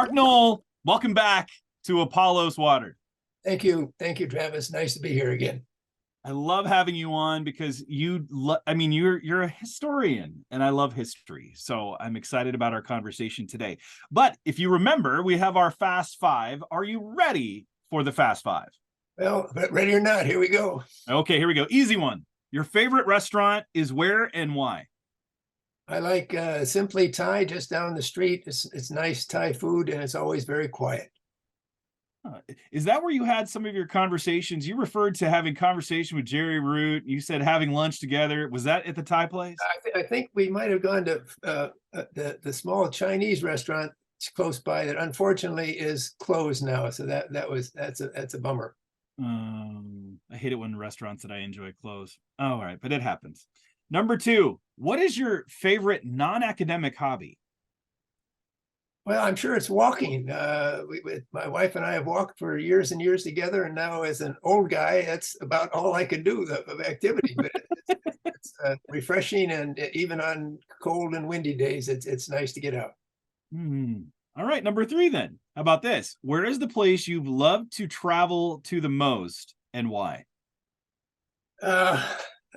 Mark Noll, welcome back to Apollos Watered. Thank you, Travis. Nice to be here again. I love having you on because you're a historian, and I love history. So I'm excited about our conversation today. But if you remember, we have our Fast Five. Are you ready for the Fast Five? Well, ready or not, here we go. Okay, here we go. Easy one. Your favorite restaurant is where and why? I like Simply Thai just down the street. It's nice Thai food, and it's always very quiet. Is that where you had some of your conversations? You referred to having conversation with Jerry Root. You said having lunch together. Was that at the Thai place? I think we might have gone to the small Chinese restaurant close by that unfortunately is closed now. So that's a bummer. I hate it when restaurants that I enjoy close. Oh, all right, but it happens. Number two, what is your favorite non-academic hobby? Well, I'm sure it's walking. My wife and I have walked for years and years together, and now as an old guy, that's about all I can do of activity. But it's refreshing, and even on cold and windy days, it's nice to get out. All right, number three then. How about this? Where is the place you've loved to travel to the most, and why?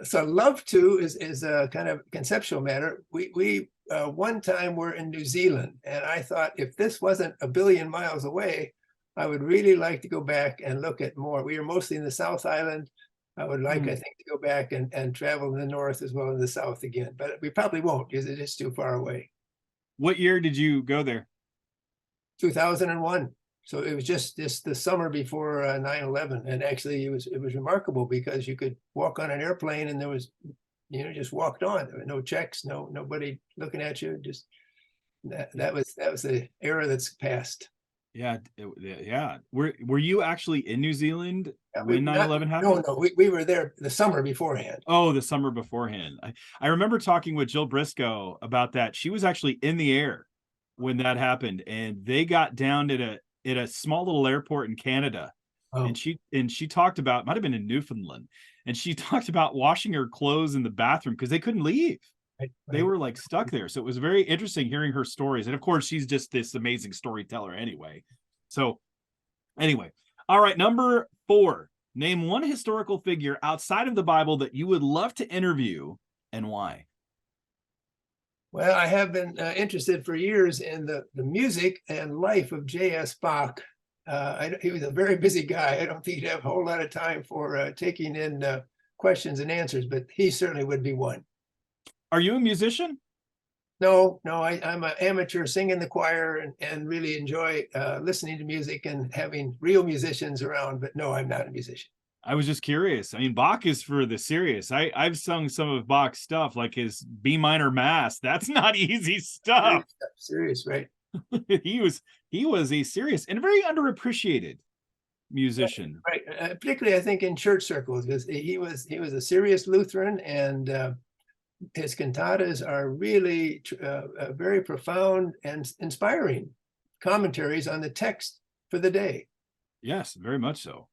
So love to is a kind of conceptual matter. We one time were in New Zealand, and I thought if this wasn't a billion miles away, I would really like to go back and look at more. We were mostly in the South Island. I would like, I think, to go back and travel in the North as well as the South again, but we probably won't because it is too far away. What year did you go there? 2001. So it was just the summer before 9/11, and actually it was remarkable because you could walk on an airplane and there was, just walked on. There were no checks, nobody looking at you. Just that was the era that's passed. Yeah, yeah. Were you actually in New Zealand when 9/11 happened? No, we were there the summer beforehand. Oh, the summer beforehand. I remember talking with Jill Briscoe about that. She was actually in the air when that happened, and they got down at a small little airport in Canada. Oh. And she talked about, might have been in Newfoundland, and she talked about washing her clothes in the bathroom because they couldn't leave. Right. They were like stuck there. So it was very interesting hearing her stories. And of course, she's just this amazing storyteller anyway. So anyway, all right, number four, name one historical figure outside of the Bible that you would love to interview and why. Well, I have been interested for years in the music and life of J.S. Bach. He was a very busy guy. I don't think he'd have a whole lot of time for taking in questions and answers, but he certainly would be one. Are you a musician? No, I'm an amateur, sing in the choir, and really enjoy listening to music and having real musicians around, but no, I'm not a musician. I was just curious. I mean, Bach is for the serious. I've sung some of Bach's stuff, like his B minor mass. That's not easy stuff. Serious, right? He was a serious and very underappreciated musician. Right. Particularly, I think, in church circles, because he was a serious Lutheran, and his cantatas are really very profound and inspiring commentaries on the text for the day. Yes, very much so.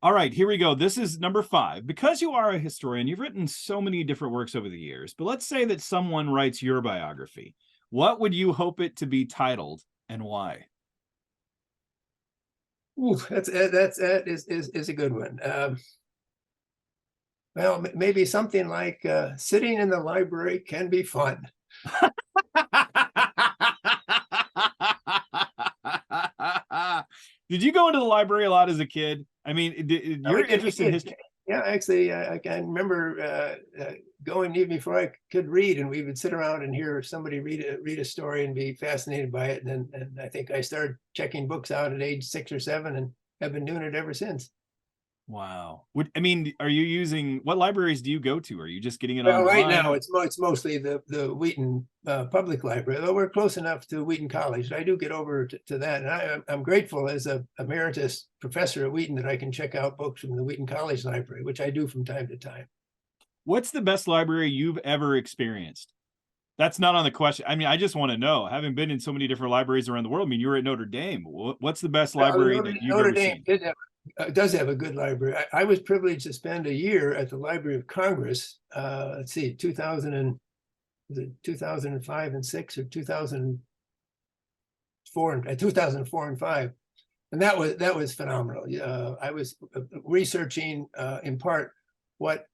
All right, here we go. This is number five. Because you are a historian, you've written so many different works over the years, but let's say that someone writes your biography. What would you hope it to be titled and why? Ooh, that is a good one. Well, maybe something like sitting in the library can be fun. Did you go into the library a lot as a kid? I mean, you're interested in history. Yeah, actually, I can remember going even before I could read, and we would sit around and hear somebody read a story and be fascinated by it. And I think I started checking books out at age 6 or 7 and have been doing it ever since. Wow. Are you using, what libraries do you go to? Are you just getting it online? Well, right now it's mostly the Wheaton Public Library, though we're close enough to Wheaton College. I do get over to that, and I'm grateful as a emeritus professor at Wheaton that I can check out books from the Wheaton College Library, which I do from time to time. What's the best library you've ever experienced? That's not on the question. I mean, I just want to know, having been in so many different libraries around the world. I mean, you were at Notre Dame. What's the best library that you've ever seen? Does have a good library. I was privileged to spend a year at the Library of Congress. Let's see, 2005 and 6 or 2000. 2004 and 5. And that was phenomenal. I was researching in part what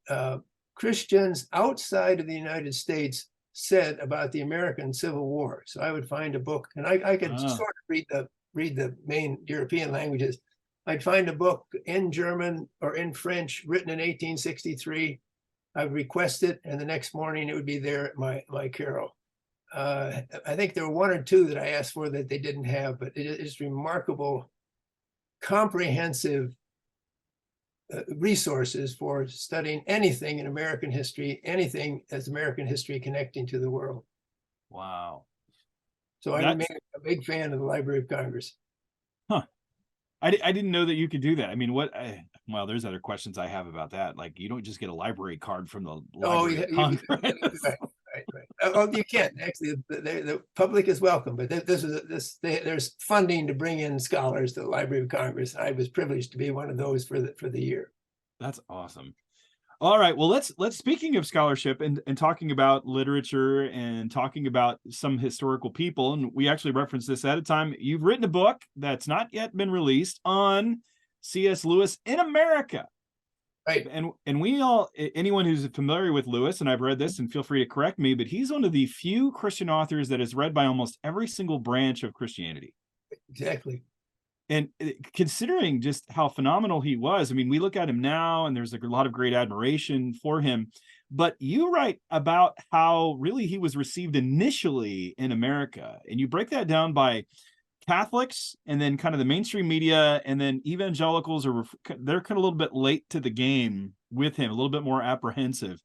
Christians outside of the United States said about the American Civil War. So I would find a book, and I could sort of read the main European languages. I'd find a book in German or in French written in 1863. I'd request it, and the next morning it would be there at my carrel. I think there were one or two that I asked for that they didn't have, but it is remarkable, comprehensive resources for studying anything in American history, anything as American history connecting to the world. Wow. So I remain a big fan of the Library of Congress. Huh. I didn't know that you could do that. I mean, well, there's other questions I have about that. Like, you don't just get a library card from the Library of Congress. Right. Oh, you can actually. The public is welcome, but there's funding to bring in scholars to the Library of Congress. I was privileged to be one of those for the year. That's awesome. All right. Well, let's speaking of scholarship and talking about literature and talking about some historical people, and we actually referenced this at a time. You've written a book that's not yet been released on C.S. Lewis in America. Right. And we all, anyone who's familiar with Lewis, and I've read this, and feel free to correct me, but he's one of the few Christian authors that is read by almost every single branch of Christianity. Exactly. And considering just how phenomenal he was, I mean, we look at him now and there's a lot of great admiration for him, but you write about how really he was received initially in America, and you break that down by Catholics and then kind of the mainstream media, and then evangelicals they're kind of a little bit late to the game with him, a little bit more apprehensive.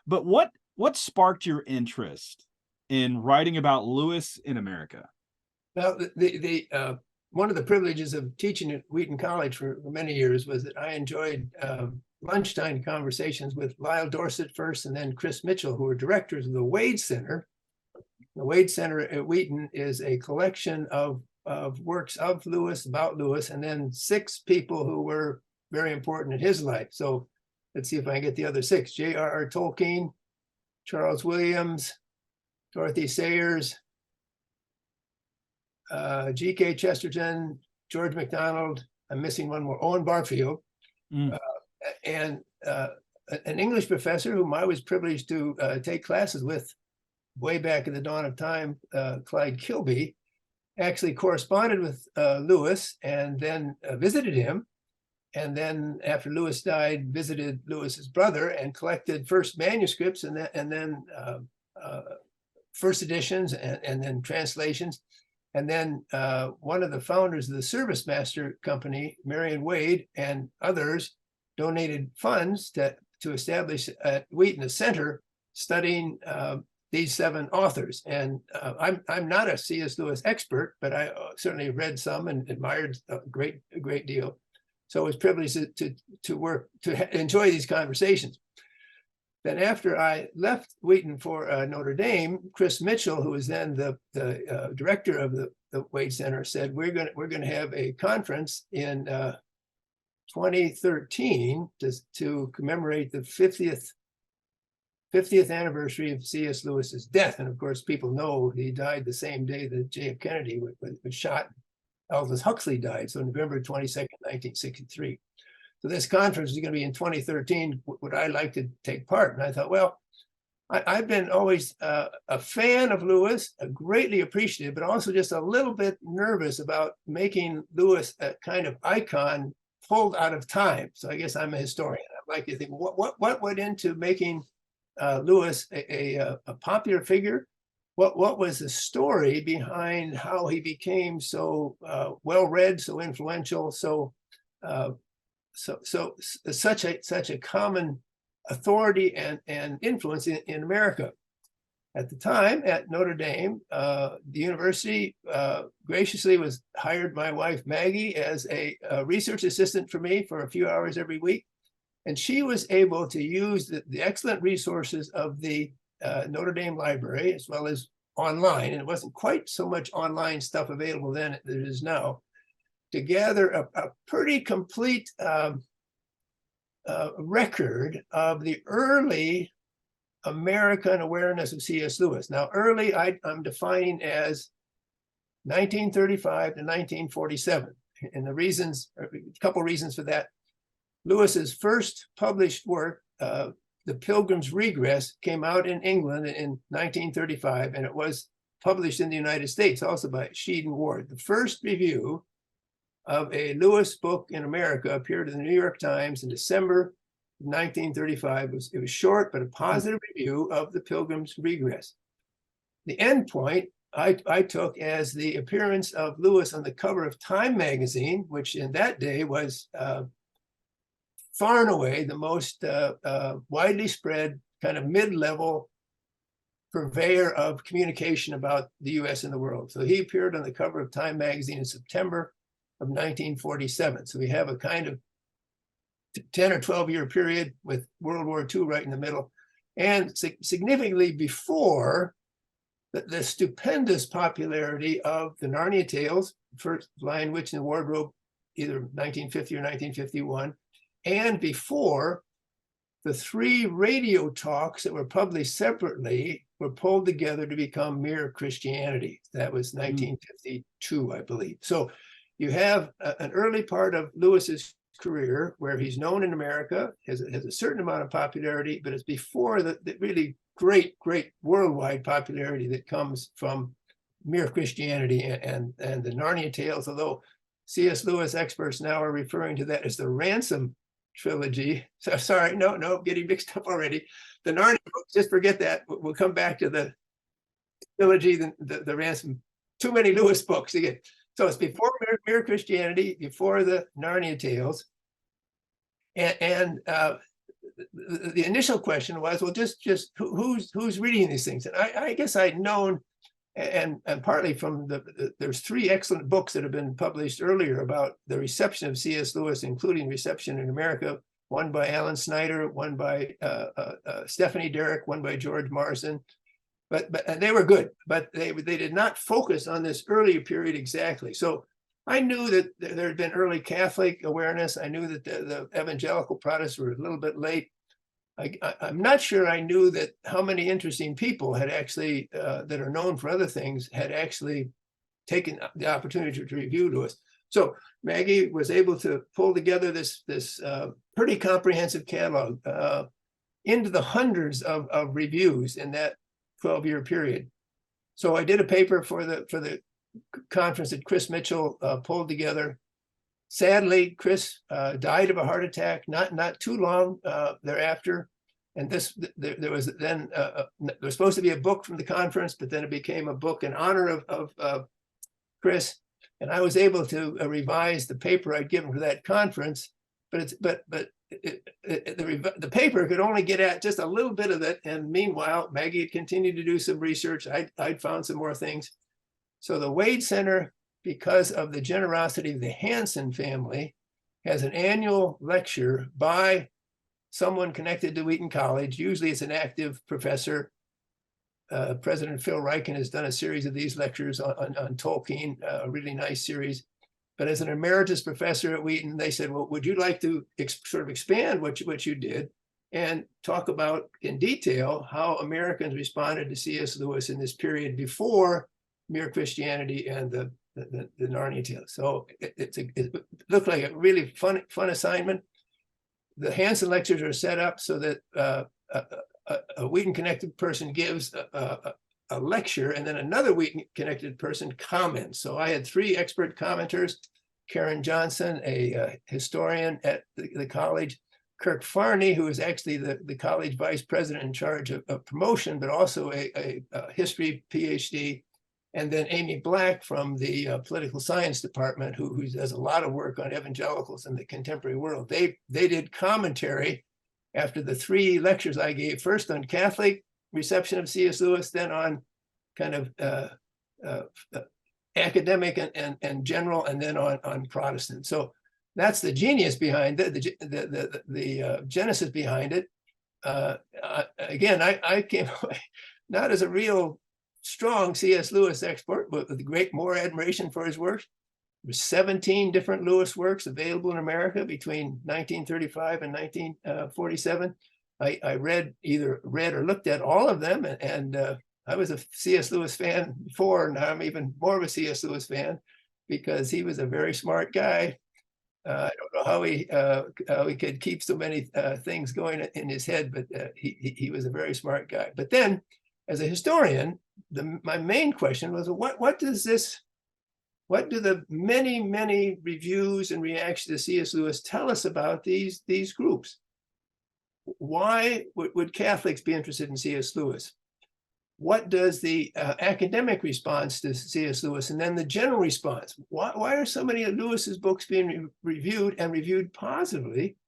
But what sparked your interest in writing about Lewis in America? Well, one of the privileges of teaching at Wheaton College for many years was that I enjoyed lunchtime conversations with Lyle Dorsett first, and then Chris Mitchell, who were directors of the Wade Center. The Wade Center at Wheaton is a collection of works of Lewis, about Lewis, and then 6 people who were very important in his life. So let's see if I can get the other 6. J.R.R. Tolkien, Charles Williams, Dorothy Sayers, G.K. Chesterton, George MacDonald, I'm missing one more, Owen Barfield, and an English professor whom I was privileged to take classes with way back in the dawn of time, Clyde Kilby, actually corresponded with Lewis and then visited him. And then after Lewis died, visited Lewis's brother and collected first manuscripts and then first editions and then translations. And then one of the founders of the Service Master Company, Marion Wade, and others donated funds to establish at Wheaton a center studying these 7 authors. And I'm not a C.S. Lewis expert, but I certainly read some and admired a great deal. So I was privileged to enjoy these conversations. Then after I left Wheaton for Notre Dame, Chris Mitchell, who was then the director of the Wade Center, said we're going to have a conference in 2013 to commemorate the 50th anniversary of C.S. Lewis's death. And of course, people know he died the same day that J.F. Kennedy was shot. Aldous Huxley died, so November 22nd, 1963. So this conference is going to be in 2013. Would I like to take part? And I thought, well, I've been always a fan of Lewis, greatly appreciative, but also just a little bit nervous about making Lewis a kind of icon pulled out of time. So I guess I'm a historian. I'd like to think, what went into making Lewis a popular figure? What was the story behind how he became so well-read, so influential, such a common authority and influence in America? At the time at Notre Dame, the university graciously hired my wife Maggie as a research assistant for me for a few hours every week, and she was able to use the excellent resources of the Notre Dame library as well as online, and it wasn't quite so much online stuff available then as it is now, to gather a pretty complete record of the early American awareness of C.S. Lewis. Now, early I'm defining as 1935 to 1947. And the reasons, a couple reasons for that. Lewis's first published work, The Pilgrim's Regress, came out in England in 1935, and it was published in the United States also by Sheed and Ward. The first review of a Lewis book in America appeared in the New York Times in December 1935. It was short, but a positive review of The Pilgrim's Regress. The end point I took as the appearance of Lewis on the cover of Time magazine, which in that day was far and away the most widely spread kind of mid-level purveyor of communication about the US and the world. So he appeared on the cover of Time magazine in September of 1947. So we have a kind of 10 or 12 year period with World War II right in the middle. And significantly before the stupendous popularity of the Narnia Tales, first Lion, Witch, and the Wardrobe, either 1950 or 1951, and before the 3 radio talks that were published separately were pulled together to become Mere Christianity. That was 1952, I believe. So you have an early part of Lewis's career where he's known in America, has a certain amount of popularity, but it's before the really great worldwide popularity that comes from Mere Christianity and the Narnia Tales, although C.S. Lewis experts now are referring to that as the Ransom Trilogy. So sorry, no, getting mixed up already. The Narnia books, just forget that. We'll come back to the trilogy, the Ransom. Too many Lewis books again. So it's before Mere Christianity, before the Narnia Tales. And the initial question was, well, just who's reading these things? And I guess I'd known, and partly from there's 3 excellent books that have been published earlier about the reception of C.S. Lewis, including reception in America, one by Alan Snyder, one by Stephanie Derrick, one by George Morrison. And they were good, but they did not focus on this earlier period exactly. So I knew that there had been early Catholic awareness. I knew that the evangelical Protestants were a little bit late. I'm not sure I knew that how many interesting people had actually, that are known for other things, had actually taken the opportunity to review Lewis. So Maggie was able to pull together this pretty comprehensive catalog into the hundreds of reviews in that 12-year period. So I did a paper for the conference that Chris Mitchell pulled together. Sadly, Chris died of a heart attack not too long thereafter. And there was then there was supposed to be a book from the conference, but then it became a book in honor of Chris. And I was able to revise the paper I'd given for that conference, but the paper could only get at just a little bit of it. And meanwhile, Maggie had continued to do some research. I'd found some more things. So the Wade Center, because of the generosity of the Hansen family, has an annual lecture by someone connected to Wheaton College. Usually it's an active professor. President Phil Ryken has done a series of these lectures on Tolkien, a really nice series. But as an emeritus professor at Wheaton, they said, well, would you like to sort of expand what you did and talk about in detail how Americans responded to C.S. Lewis in this period before Mere Christianity and the Narnia Tales? So it looked like a really fun assignment. The Hansen lectures are set up so that a Wheaton-connected person gives a lecture, and then another Wheaton-connected person comments. So I had 3 expert commenters: Karen Johnson, a historian at the college; Kirk Farney, who is actually the college vice president in charge of promotion, but also a history PhD; and then Amy Black from the political science department, who does a lot of work on evangelicals in the contemporary world. They did commentary after the 3 lectures I gave, first on Catholic reception of C.S. Lewis, then on kind of academic and general, and then on Protestant. So that's the genius behind it, the genesis behind it. Again, I came away not as a real strong C.S. Lewis expert, but with more admiration for his works. There's 17 different Lewis works available in America between 1935 and 1947. I either read or looked at all of them, and I was a C.S. Lewis fan before, and I'm even more of a C.S. Lewis fan because he was a very smart guy. I don't know how he could keep so many things going in his head, but he was a very smart guy. But then, as a historian, my main question was, what do the many reviews and reactions to C.S. Lewis tell us about these groups? Why would Catholics be interested in C.S. Lewis? What does the academic response to C.S. Lewis, and then the general response? Why are so many of Lewis's books being reviewed and reviewed positively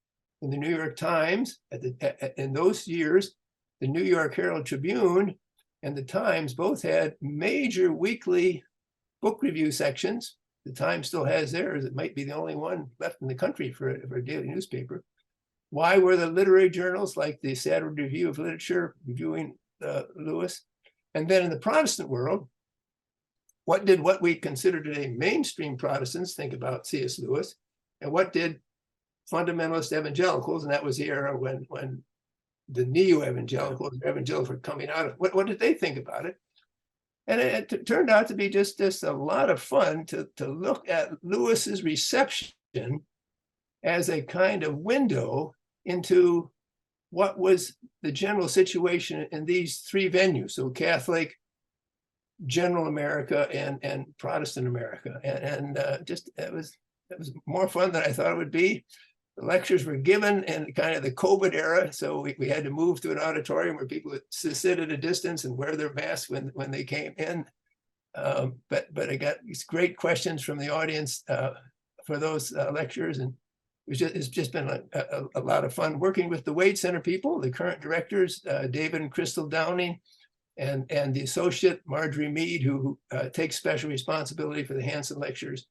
in the New York Times? In those years, the New York Herald Tribune and the Times both had major weekly book review sections. The Times still has theirs. It might be the only one left in the country for a daily newspaper. Why were the literary journals like the Saturday Review of Literature reviewing Lewis? And then in the Protestant world, what did what we consider today mainstream Protestants think about C.S. Lewis? And what did fundamentalist evangelicals, and that was the era when the neo-evangelicals were coming out of, what did they think about it? And it turned out to be just a lot of fun to look at Lewis's reception as a kind of window into what was the general situation in these three venues. So Catholic, general America, and Protestant America. And just it was more fun than I thought it would be. The lectures were given in kind of the COVID era. So we had to move to an auditorium where people would sit at a distance and wear their masks when they came in. But I got these great questions from the audience for those lectures. And it's just been a lot of fun working with the Wade Center people, the current directors, David and Crystal Downing, and the associate, Marjorie Mead, who takes special responsibility for the Hansen lectures.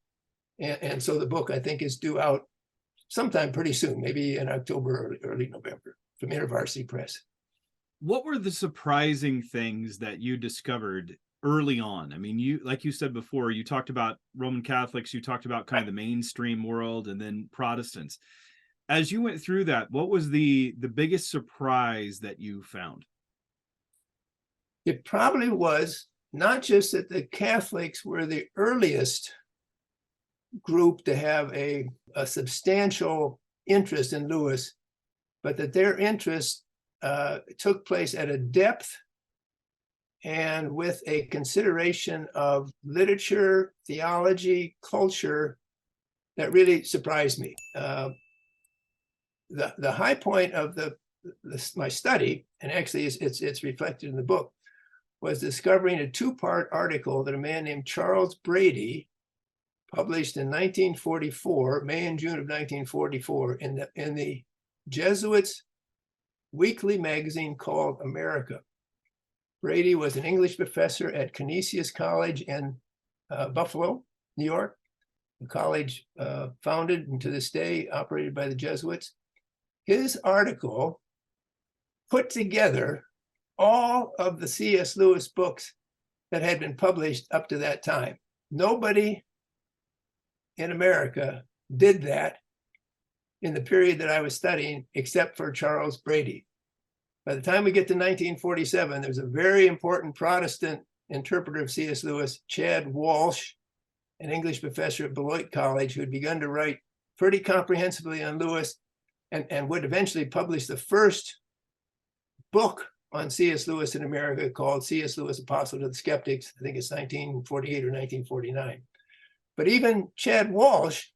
And so the book, I think, is due out sometime pretty soon, maybe in October or early November, from InterVarsity Press. What were the surprising things that you discovered early on? I mean, like you said before, you talked about Roman Catholics, you talked about kind of the mainstream world, and then Protestants. As you went through that, what was the biggest surprise that you found? It probably was not just that the Catholics were the earliest group to have a substantial interest in Lewis, but that their interest took place at a depth and with a consideration of literature, theology, culture that really surprised me. The high point of my study, and actually it's reflected in the book, was discovering a two-part article that a man named Charles Brady published in 1944, May and June of 1944, in the Jesuits' weekly magazine called America. Brady was an English professor at Canisius College in Buffalo, New York, a college founded and to this day operated by the Jesuits. His article put together all of the C.S. Lewis books that had been published up to that time. Nobody in America did that in the period that I was studying, except for Charles Brady. By the time we get to 1947, there's a very important Protestant interpreter of C.S. Lewis, Chad Walsh, an English professor at Beloit College, who had begun to write pretty comprehensively on Lewis and would eventually publish the first book on C.S. Lewis in America called C.S. Lewis, Apostle to the Skeptics. I think it's 1948 or 1949. But even Chad Walsh,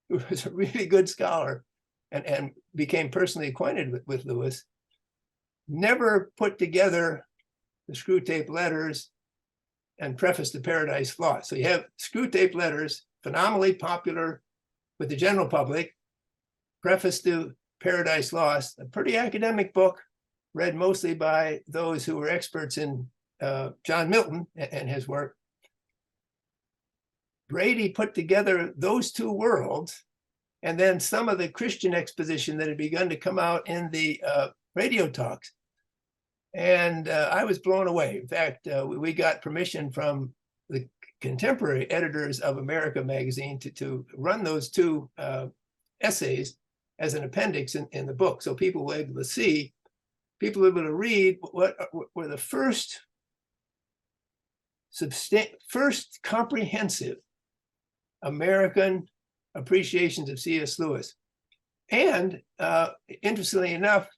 who was a really good scholar and became personally acquainted with Lewis, never put together the Screw Tape Letters and preface to Paradise Lost. So you have Screw Tape Letters, phenomenally popular with the general public, preface to Paradise Lost, a pretty academic book, read mostly by those who were experts in John Milton and his work. Brady put together those two worlds, and then some of the Christian exposition that had begun to come out in the radio talks. And I was blown away. In fact, we got permission from the contemporary editors of America magazine to run those two essays as an appendix in the book. So people were able to see, people were able to read what were the first first comprehensive American appreciations of C.S. Lewis. And interestingly enough,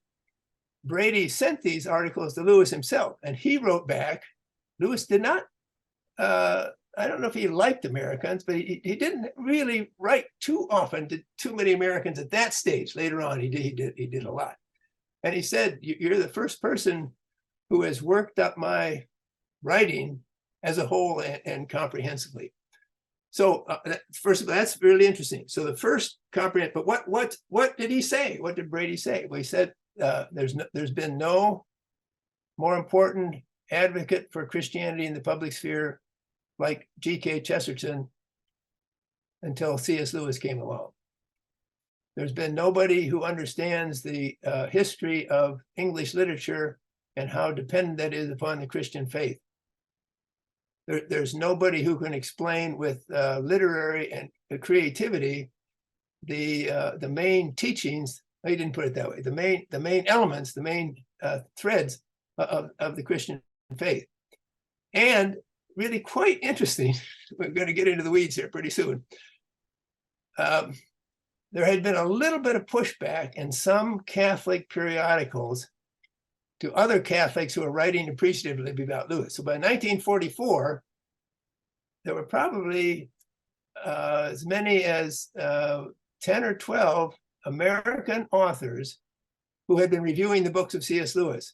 Brady sent these articles to Lewis himself, and he wrote back. Lewis did not, I don't know if he liked Americans, but he didn't really write too often to too many Americans at that stage. Later on, he did a lot. And he said, "You're the first person who has worked up my writing as a whole and comprehensively." So first of all, that's really interesting. So the first comprehend, but what did he say? What did Brady say? Well, he said there's been no more important advocate for Christianity in the public sphere like G.K. Chesterton until C.S. Lewis came along. There's been nobody who understands the history of English literature and how dependent that is upon the Christian faith. There's nobody who can explain with literary and creativity the main teachings. He didn't put it that way. The main elements, the main threads of the Christian faith. And really quite interesting. We're going to get into the weeds here pretty soon. There had been a little bit of pushback in some Catholic periodicals to other Catholics who were writing appreciatively about Lewis. So by 1944, there were probably as many as 10 or 12 American authors who had been reviewing the books of C.S. Lewis.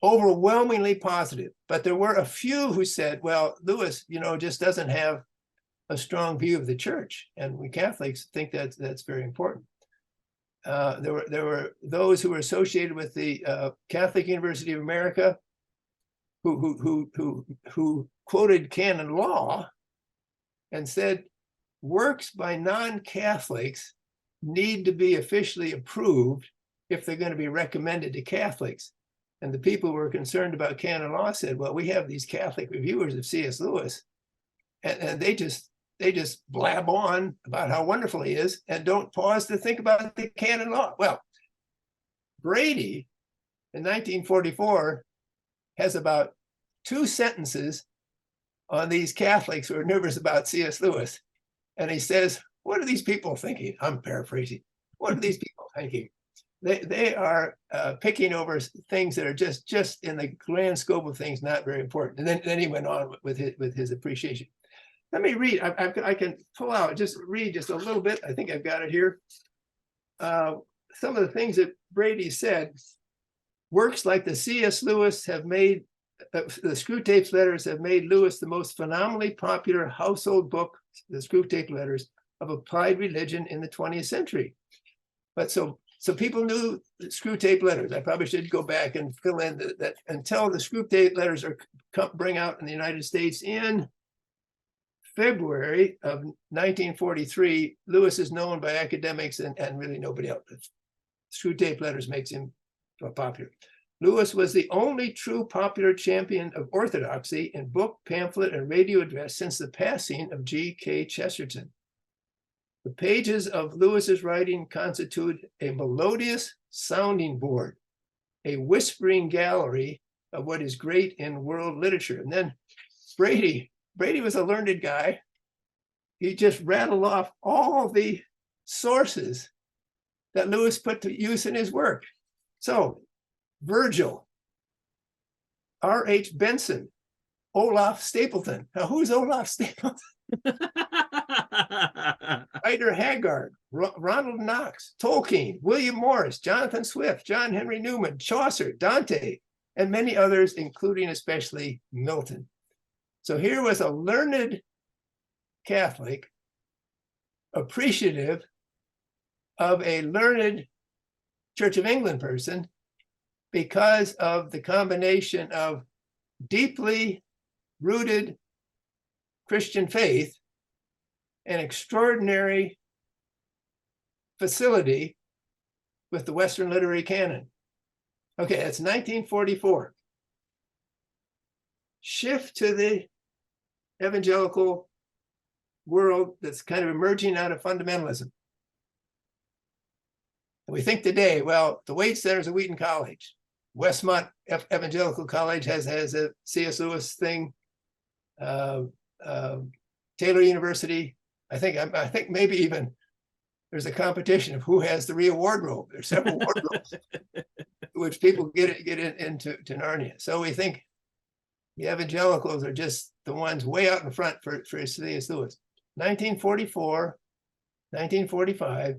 Overwhelmingly positive, but there were a few who said, well, Lewis, just doesn't have a strong view of the church, and we Catholics think that's very important. There were those who were associated with the Catholic University of America who quoted canon law and said works by non-Catholics need to be officially approved if they're going to be recommended to Catholics. And the people who were concerned about canon law said, well, we have these Catholic reviewers of C.S. Lewis, and they just blab on about how wonderful he is and don't pause to think about the canon law. Well, Brady in 1944 has about 2 sentences on these Catholics who are nervous about C.S. Lewis. And he says, what are these people thinking? I'm paraphrasing. What are these people thinking? They are picking over things that are just in the grand scope of things, not very important. And then he went on with his appreciation. Let me read. I can pull out, just read just a little bit. I think I've got it here. Some of the things that Brady said. Works like the C.S. Lewis have made, the Screwtape Letters have made Lewis the most phenomenally popular household book, the Screwtape Letters, of applied religion in the 20th century. But so people knew the Screwtape Letters. I probably should go back and fill in that until the Screwtape Letters bring out in the United States in February of 1943. Lewis is known by academics and really nobody else. Screwtape Letters makes him popular. Lewis was the only true popular champion of orthodoxy in book, pamphlet, and radio address since the passing of G.K. Chesterton. The pages of Lewis's writing constitute a melodious sounding board, a whispering gallery of what is great in world literature. And then Brady was a learned guy. He just rattled off all the sources that Lewis put to use in his work. So Virgil, R.H. Benson, Olaf Stapleton. Now, who's Olaf Stapleton? Rider Haggard, Ronald Knox, Tolkien, William Morris, Jonathan Swift, John Henry Newman, Chaucer, Dante, and many others, including especially Milton. So here was a learned Catholic appreciative of a learned Church of England person because of the combination of deeply rooted Christian faith and extraordinary facility with the Western literary canon. Okay, that's 1944. Shift to the evangelical world that's kind of emerging out of fundamentalism. And we think today, well, the Wade Center's at Wheaton College. Westmont Evangelical College has a C.S. Lewis thing. Taylor University. I think maybe even there's a competition of who has the real wardrobe. There's several wardrobes which people get into Narnia. So we think the evangelicals are just the ones way out in front for C.S. Lewis. 1944, 1945,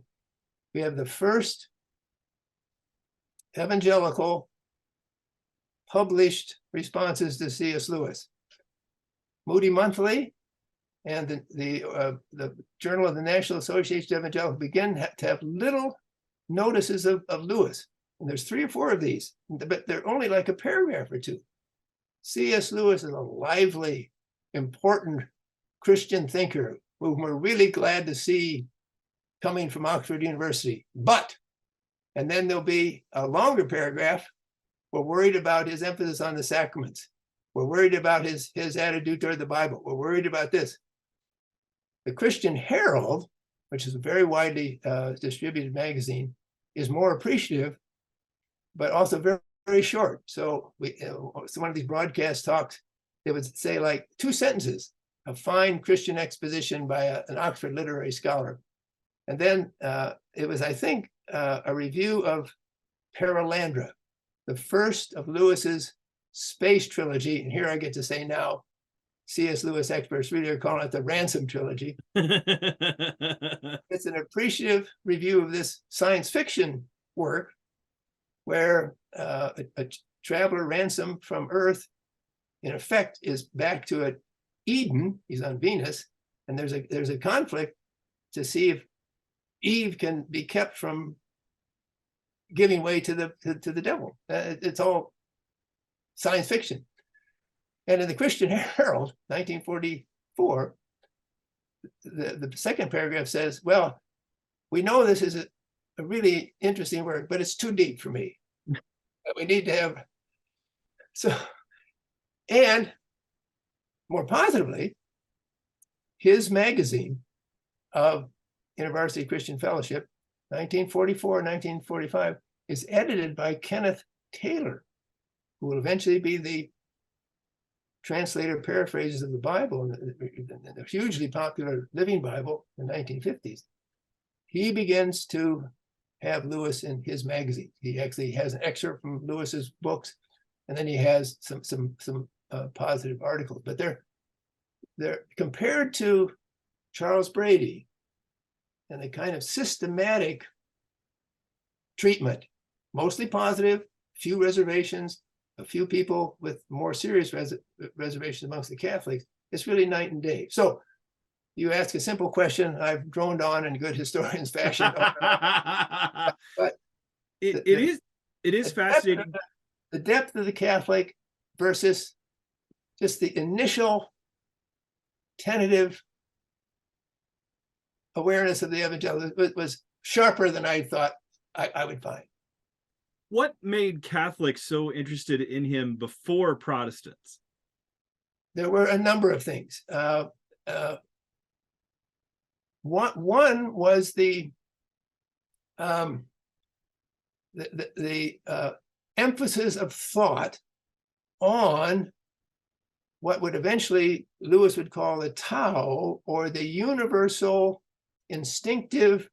we have the first evangelical published responses to C.S. Lewis. Moody Monthly and the Journal of the National Association of Evangelicals begin to have little notices of Lewis. And there's 3 or 4 of these, but they're only like a paragraph or 2. C.S. Lewis is a lively, important Christian thinker whom we're really glad to see coming from Oxford University. But, and then there'll be a longer paragraph, we're worried about his emphasis on the sacraments. We're worried about his attitude toward the Bible. We're worried about this. The Christian Herald, which is a very widely distributed magazine, is more appreciative, but also very, very short. So one of these broadcast talks, they would say like 2 sentences, a fine Christian exposition by an Oxford literary scholar. And then it was, I think, a review of Paralandra, the first of Lewis's space trilogy. And here I get to say now, C.S. Lewis experts really are calling it the Ransom Trilogy. It's an appreciative review of this science fiction work where a traveler, Ransom, from Earth, in effect, is back to Eden. He's on Venus, and there's a conflict to see if Eve can be kept from giving way to the devil. It's all science fiction. And in the Christian Herald, 1944, the second paragraph says, well, we know this is a really interesting work, but it's too deep for me. We need to have, so, and more positively, his magazine of University Christian Fellowship, 1944, 1945, is edited by Kenneth Taylor, who will eventually be the translator paraphrases of the Bible in the hugely popular Living Bible in the 1950s. He begins to have Lewis in his magazine. He actually has an excerpt from Lewis's books, and then he has some positive articles. But they're compared to Charles Brady and the kind of systematic treatment, mostly positive, few reservations, a few people with more serious reservations amongst the Catholics. It's really night and day. So you ask a simple question, I've droned on in good historian's fashion. But it is fascinating. The depth of the Catholic versus just the initial tentative awareness of the evangelical was sharper than I thought I would find. What made Catholics so interested in him before Protestants? There were a number of things. One was the emphasis of thought on what would eventually Lewis would call the Tao, or the universal instinctive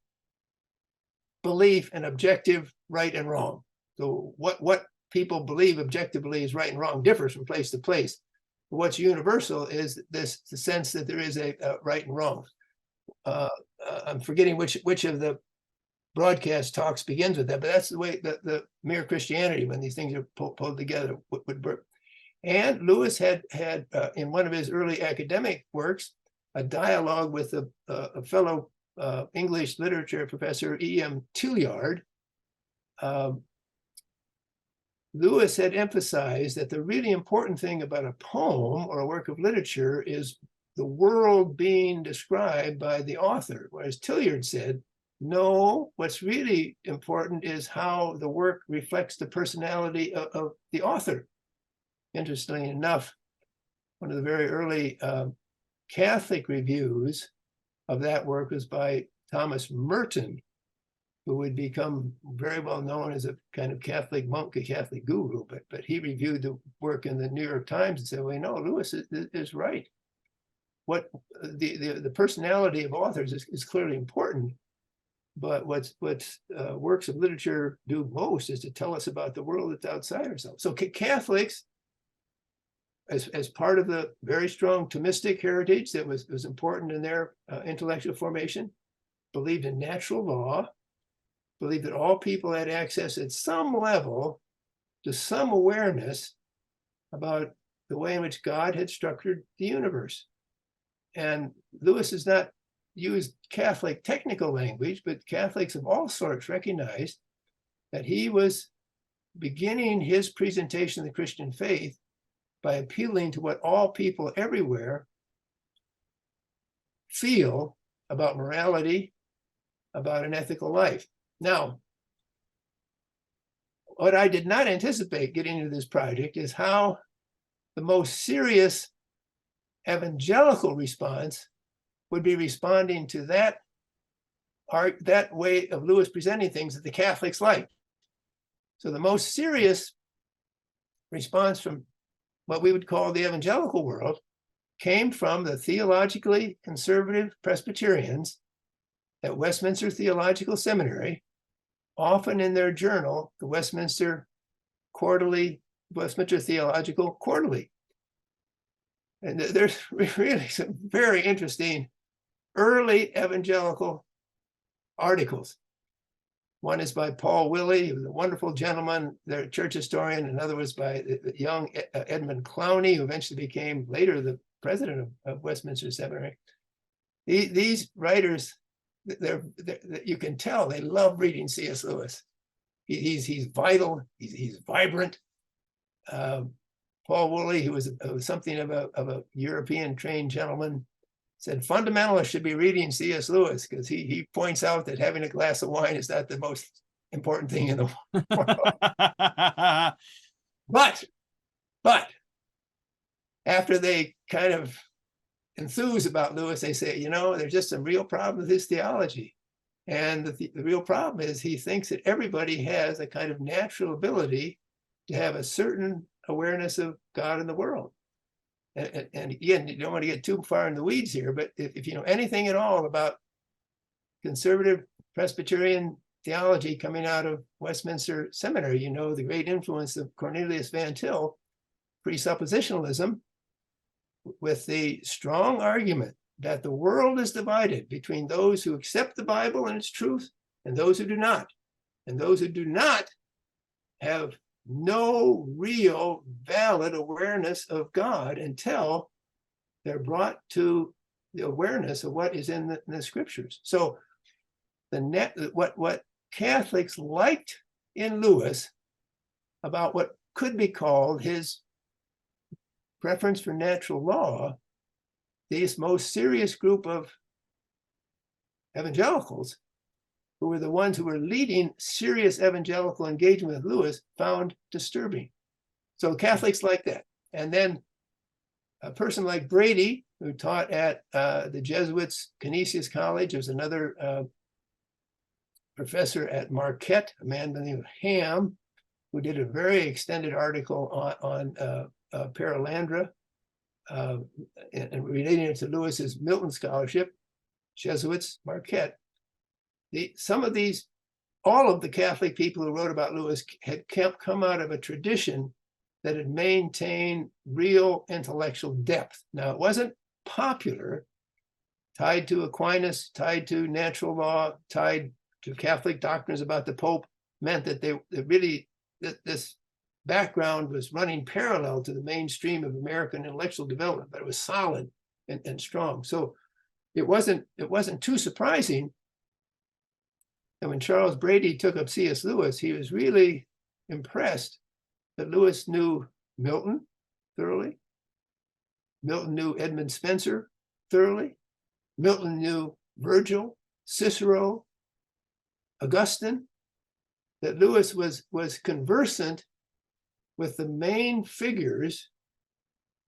belief in objective right and wrong. So what people believe objectively is right and wrong differs from place to place. What's universal is the sense that there is a right and wrong. I'm forgetting which of the broadcast talks begins with that, but that's the way the mere Christianity, when these things are pulled together, would work. And Lewis had in one of his early academic works a dialogue with a fellow English literature professor, E.M. Tillyard. Lewis had emphasized that the really important thing about a poem or a work of literature is the world being described by the author, whereas Tillyard said, no, what's really important is how the work reflects the personality of the author. Interestingly enough, one of the very early Catholic reviews of that work was by Thomas Merton, who would become very well known as a kind of Catholic monk, a Catholic guru. But he reviewed the work in the New York Times and said, well, no, Lewis is right. what the personality of authors is clearly important, but what works of literature do most is to tell us about the world that's outside ourselves. So Catholics, as part of the very strong Thomistic heritage that was important in their intellectual formation, believed in natural law, believed that all people had access at some level to some awareness about the way in which God had structured the universe. And Lewis has not used Catholic technical language, but Catholics of all sorts recognized that he was beginning his presentation of the Christian faith by appealing to what all people everywhere feel about morality, about an ethical life. Now, what I did not anticipate getting into this project is how the most serious evangelical response would be responding to that way of Lewis presenting things that the Catholics liked. So the most serious response from what we would call the evangelical world came from the theologically conservative Presbyterians at Westminster Theological Seminary, often in their journal, the Westminster Theological Quarterly. And there's really some very interesting early evangelical articles. One is by Paul Willey, who's a wonderful gentleman, their church historian. Another was by the young Edmund Clowney, who eventually became later the president of Westminster Seminary. These writers, you can tell they love reading C.S. Lewis. He's vital, he's vibrant. Paul Willey, who was something of a European trained gentleman, said fundamentalists should be reading C.S. Lewis because he points out that having a glass of wine is not the most important thing in the world. But after they kind of enthuse about Lewis, they say, there's just some real problem with his theology. And the real problem is he thinks that everybody has a kind of natural ability to have a certain awareness of God in the world. And again, you don't want to get too far in the weeds here, but if you know anything at all about conservative Presbyterian theology coming out of Westminster Seminary, you know the great influence of Cornelius Van Til, presuppositionalism, with the strong argument that the world is divided between those who accept the Bible and its truth and those who do not. And those who do not have no real valid awareness of God until they're brought to the awareness of what is in the scriptures. So what Catholics liked in Lewis about what could be called his preference for natural law, this most serious group of evangelicals, who were the ones who were leading serious evangelical engagement with Lewis, found disturbing. So Catholics like that. And then a person like Brady, who taught at the Jesuits' Canisius College, there's another professor at Marquette, a man by the name of Ham, who did a very extended article on Paralandra and relating it to Lewis's Milton scholarship, Jesuits, Marquette. All of the Catholic people who wrote about Lewis had come out of a tradition that had maintained real intellectual depth. Now, it wasn't popular, tied to Aquinas, tied to natural law, tied to Catholic doctrines about the Pope, meant that this background was running parallel to the mainstream of American intellectual development, but it was solid and strong. So it wasn't too surprising. And when Charles Brady took up C.S. Lewis, he was really impressed that Lewis knew Milton thoroughly. Milton knew Edmund Spencer thoroughly. Milton knew Virgil, Cicero, Augustine. That Lewis was conversant with the main figures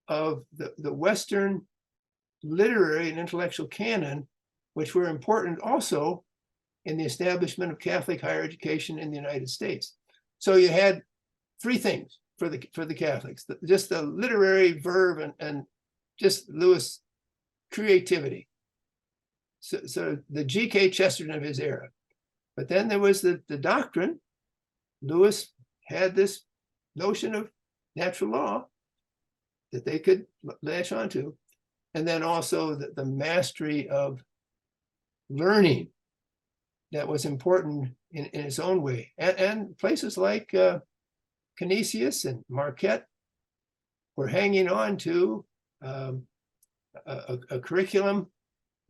of the Western literary and intellectual canon, which were important also in the establishment of Catholic higher education in the United States. So you had three things for the Catholics: just the literary verve and just Lewis creativity. So the G.K. Chesterton of his era. But then there was the doctrine. Lewis had this notion of natural law that they could latch onto. And then also the mastery of learning that was important in its own way. And places like Canisius and Marquette were hanging on to a curriculum,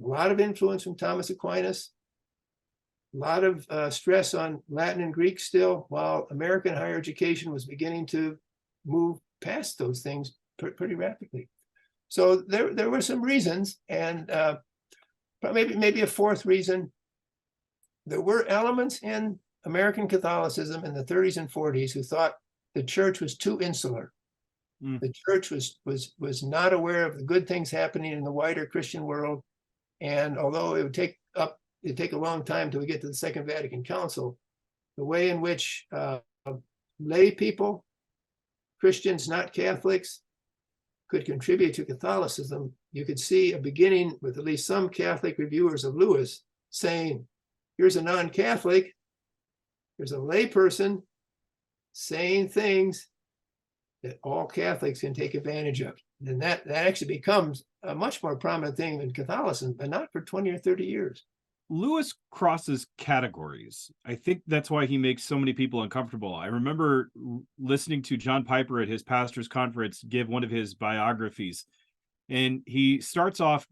a lot of influence from Thomas Aquinas, a lot of stress on Latin and Greek still, while American higher education was beginning to move past those things pretty rapidly. So there were some reasons, and maybe a fourth reason. There were elements in American Catholicism in the 30s and 40s who thought the church was too insular. The church was not aware of the good things happening in the wider Christian world, and although it'd take a long time till we get to the Second Vatican Council, the way in which lay people, Christians not Catholics, could contribute to Catholicism, you could see a beginning with at least some Catholic reviewers of Lewis saying, here's a non-Catholic, there's a lay person saying things that all Catholics can take advantage of. And that actually becomes a much more prominent thing in Catholicism, but not for 20 or 30 years. Lewis crosses categories. I think that's why he makes so many people uncomfortable. I remember listening to John Piper at his pastor's conference give one of his biographies, and he starts off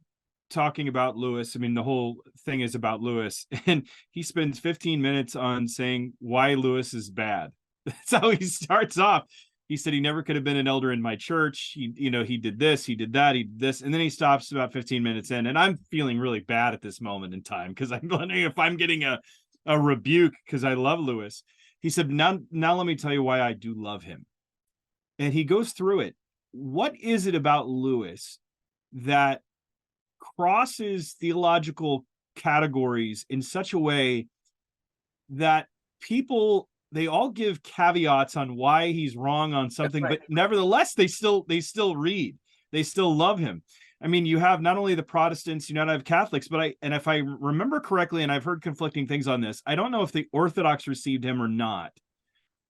talking about Lewis. I mean, the whole thing is about Lewis, and he spends 15 minutes on saying why Lewis is bad. That's how he starts off. He said he never could have been an elder in my church. He did this, he did that, he did this. And then he stops about 15 minutes in. And I'm feeling really bad at this moment in time because I'm wondering if I'm getting a rebuke because I love Lewis. He said, now let me tell you why I do love him. And he goes through it. What is it about Lewis that crosses theological categories in such a way that people, they all give caveats on why he's wrong on something, right, but nevertheless, they still read, they still love him. I mean, you have not only the Protestants, you not have Catholics, but if I remember correctly, and I've heard conflicting things on this, I don't know if the Orthodox received him or not.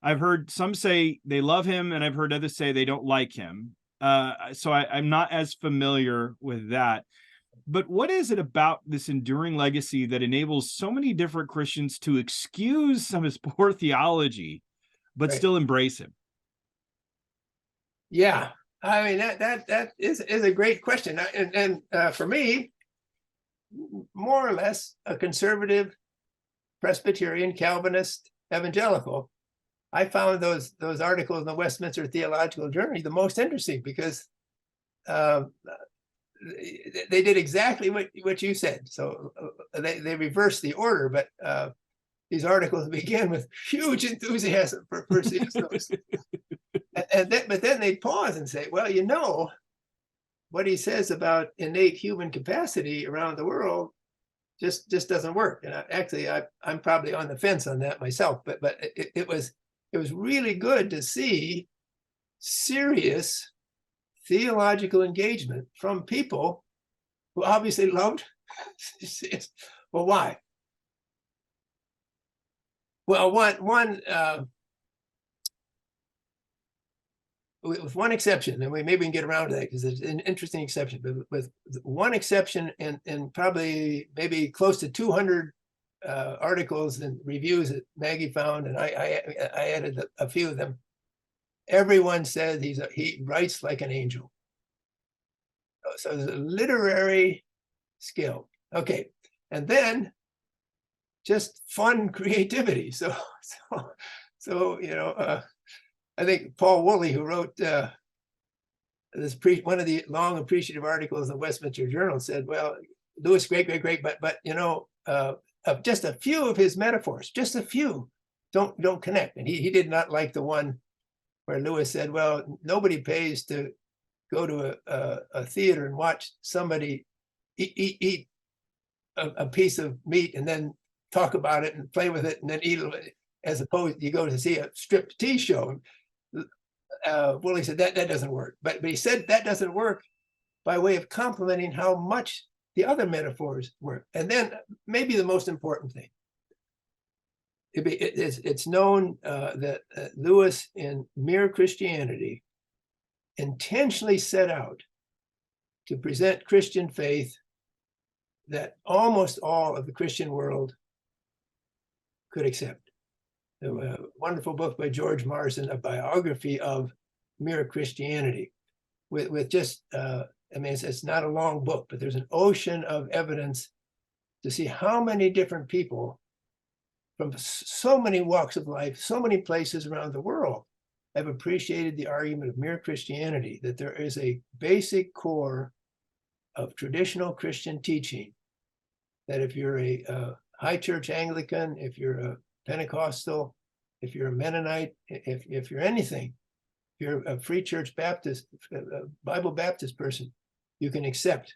I've heard some say they love him, and I've heard others say they don't like him. So I'm not as familiar with that. But what is it about this enduring legacy that enables so many different Christians to excuse some of his poor theology, but right, still embrace him? Yeah, I mean, that is a great question. And for me, more or less a conservative, Presbyterian, Calvinist, evangelical, I found those articles in the Westminster Theological Journal the most interesting because they did exactly what you said. So they reversed the order, but these articles begin with huge enthusiasm for C.S. but then they pause and say, well, what he says about innate human capacity around the world just doesn't work. And I'm probably on the fence on that myself, but it was really good to see serious theological engagement from people who obviously loved C.S. Well, why? Well, with one exception, and maybe we can get around to that because it's an interesting exception, but with one exception and probably maybe close to 200 articles and reviews that Maggie found, and I added a few of them, everyone said he writes like an angel. So there's a literary skill. Okay. And then just fun creativity. So I think Paul Woolley, who wrote one of the long appreciative articles in the Westminster Journal, said, well, Lewis, great, but just a few of his metaphors, just a few don't connect. And he did not like the one where Lewis said, well, nobody pays to go to a theater and watch somebody eat a piece of meat and then talk about it and play with it and then eat it, as opposed you go to see a striptease show. Woolley said that doesn't work, but he said that doesn't work by way of complementing how much the other metaphors were. And then maybe the most important thing, it's known that Lewis in Mere Christianity intentionally set out to present Christian faith that almost all of the Christian world could accept. A wonderful book by George Marson, a biography of Mere Christianity, with just, I mean, it's not a long book, but there's an ocean of evidence to see how many different people from so many walks of life, so many places around the world have appreciated the argument of Mere Christianity, that there is a basic core of traditional Christian teaching, that if you're a high church Anglican, if you're a Pentecostal, if you're a Mennonite, if you're anything, if you're a Free Church Baptist, a Bible Baptist person, you can accept.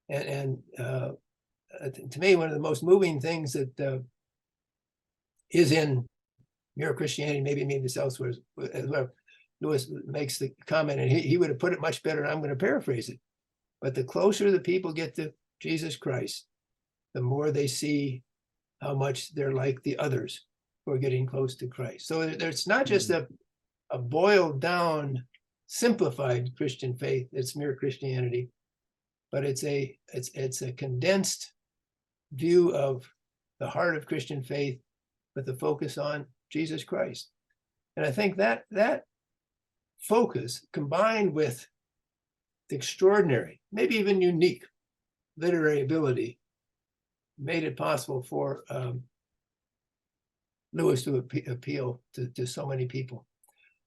And to me, one of the most moving things that is in Mere Christianity, maybe this elsewhere as well, Lewis makes the comment, and he would have put it much better, and I'm going to paraphrase it. But the closer the people get to Jesus Christ, the more they see how much they're like the others who are getting close to Christ. So it's not just a boiled down, simplified Christian faith, it's Mere Christianity, but it's a condensed view of the heart of Christian faith with the focus on Jesus Christ. And I think that focus, combined with the extraordinary, maybe even unique literary ability, made it possible for Lewis to appeal to so many people.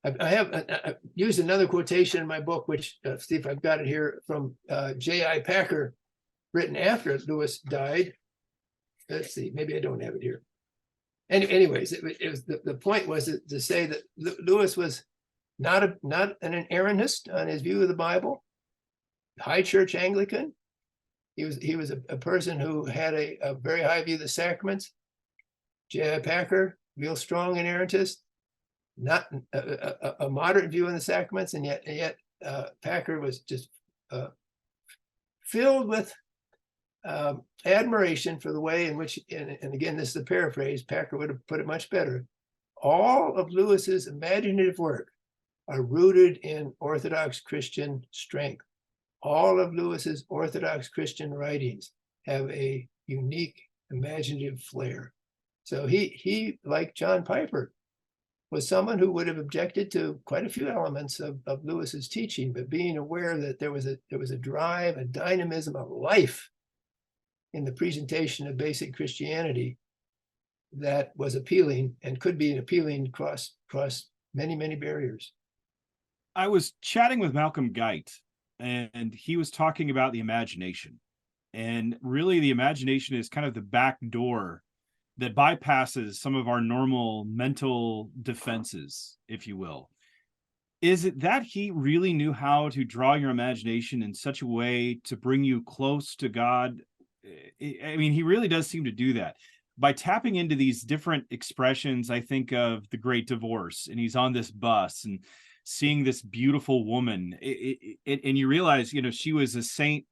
I used another quotation in my book, which, Steve, I've got it here, from J.I. Packer, written after Lewis died. Let's see, maybe I don't have it here. Anyways, it was the point was to say that Lewis was not an inerrantist on his view of the Bible, high church Anglican. He was a person who had a very high view of the sacraments. J.I. Packer, real strong inerrantist, not a moderate view in the sacraments, and yet Packer was just filled with admiration for the way in which, and again, this is a paraphrase, Packer would have put it much better, all of Lewis's imaginative work are rooted in Orthodox Christian strength. All of Lewis's Orthodox Christian writings have a unique imaginative flair. So he, like John Piper, was someone who would have objected to quite a few elements of Lewis's teaching, but being aware that there was a drive, a dynamism, a life in the presentation of basic Christianity that was appealing and could be appealing across many, many barriers. I was chatting with Malcolm Geit, and he was talking about the imagination. And really, the imagination is kind of the back door that bypasses some of our normal mental defenses, if you will. Is it that he really knew how to draw your imagination in such a way to bring you close to God? I mean, he really does seem to do that. By tapping into these different expressions, I think of the Great Divorce, and he's on this bus and seeing this beautiful woman, and you realize, she was a saint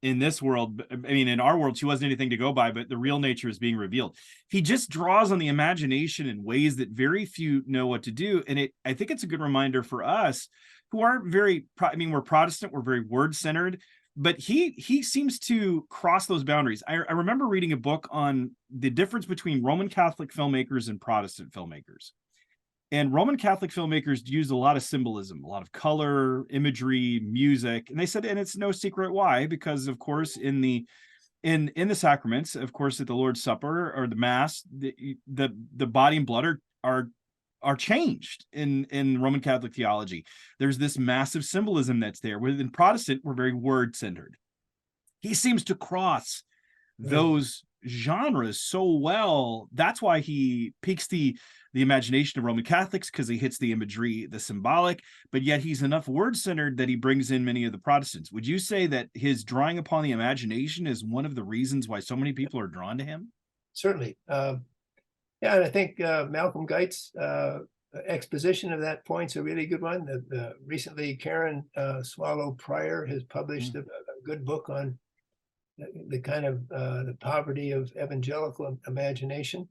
in this world. I mean, in our world, she wasn't anything to go by, but the real nature is being revealed. He just draws on the imagination in ways that very few know what to do. And I think it's a good reminder for us who aren't we're Protestant, we're very word-centered, but he seems to cross those boundaries. I remember reading a book on the difference between Roman Catholic filmmakers and Protestant filmmakers. And Roman Catholic filmmakers used a lot of symbolism, a lot of color, imagery, music. And they said, and it's no secret why, because of course, in the sacraments, of course, at the Lord's Supper or the Mass, the body and blood are changed in Roman Catholic theology. There's this massive symbolism that's there. Within Protestant, we're very word-centered. He seems to cross those genres so well. That's why he piques the imagination of Roman Catholics, because he hits the imagery, the symbolic, but yet he's enough word-centered that he brings in many of the Protestants. Would you say that his drawing upon the imagination is one of the reasons why so many people are drawn to him? Certainly. Yeah, and I think Malcolm Geit's exposition of that point's a really good one. Recently, Karen Swallow Pryor has published a good book on the kind of the poverty of evangelical imagination.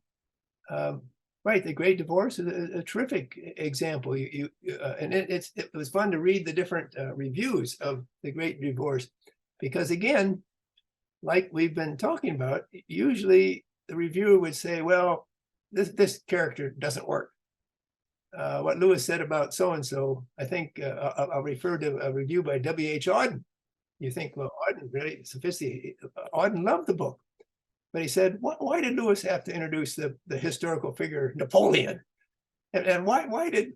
Right, The Great Divorce is a terrific example. And it was fun to read the different reviews of The Great Divorce, because again, like we've been talking about, usually the reviewer would say, well, this character doesn't work. What Lewis said about so-and-so, I think I'll refer to a review by W.H. Auden. You think, well, Auden, really sophisticated. Auden loved the book. But he said, why did Lewis have to introduce the historical figure Napoleon? And why did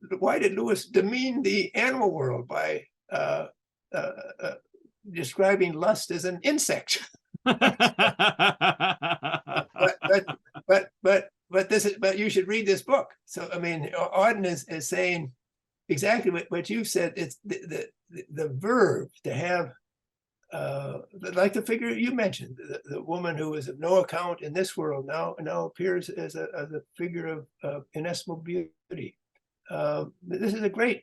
Lewis demean the animal world by describing lust as an insect? but you should read this book. So I mean, Auden is saying exactly what you said. It's the verb to have. Like the figure you mentioned, the woman who was of no account in this world now appears as a figure of inestimable beauty. This is a great,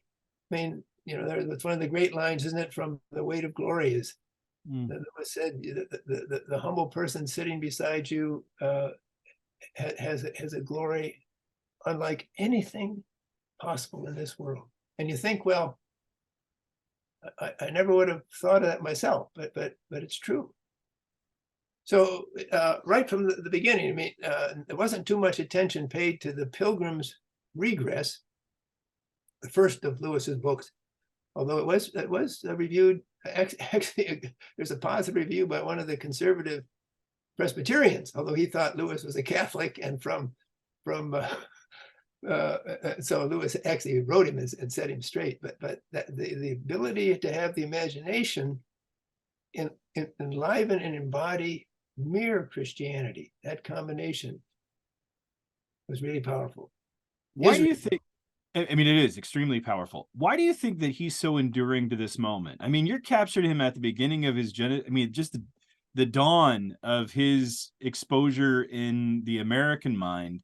I mean, that's one of the great lines, isn't it, from The Weight of Glory is, that was said, the humble person sitting beside you has a glory unlike anything possible in this world. And you think, well, I never would have thought of that myself, but it's true. So right from the beginning, I mean, there wasn't too much attention paid to the Pilgrim's Regress, the first of Lewis's books, although it was reviewed. Actually, there's a positive review by one of the conservative Presbyterians, although he thought Lewis was a Catholic, and so Lewis actually wrote him and set him straight. But the ability to have the imagination enliven and embody mere Christianity, that combination was really powerful. Why do you think? I mean, it is extremely powerful. Why do you think that he's so enduring to this moment? I mean, you're captured him at the beginning of his I mean, just the dawn of his exposure in the American mind.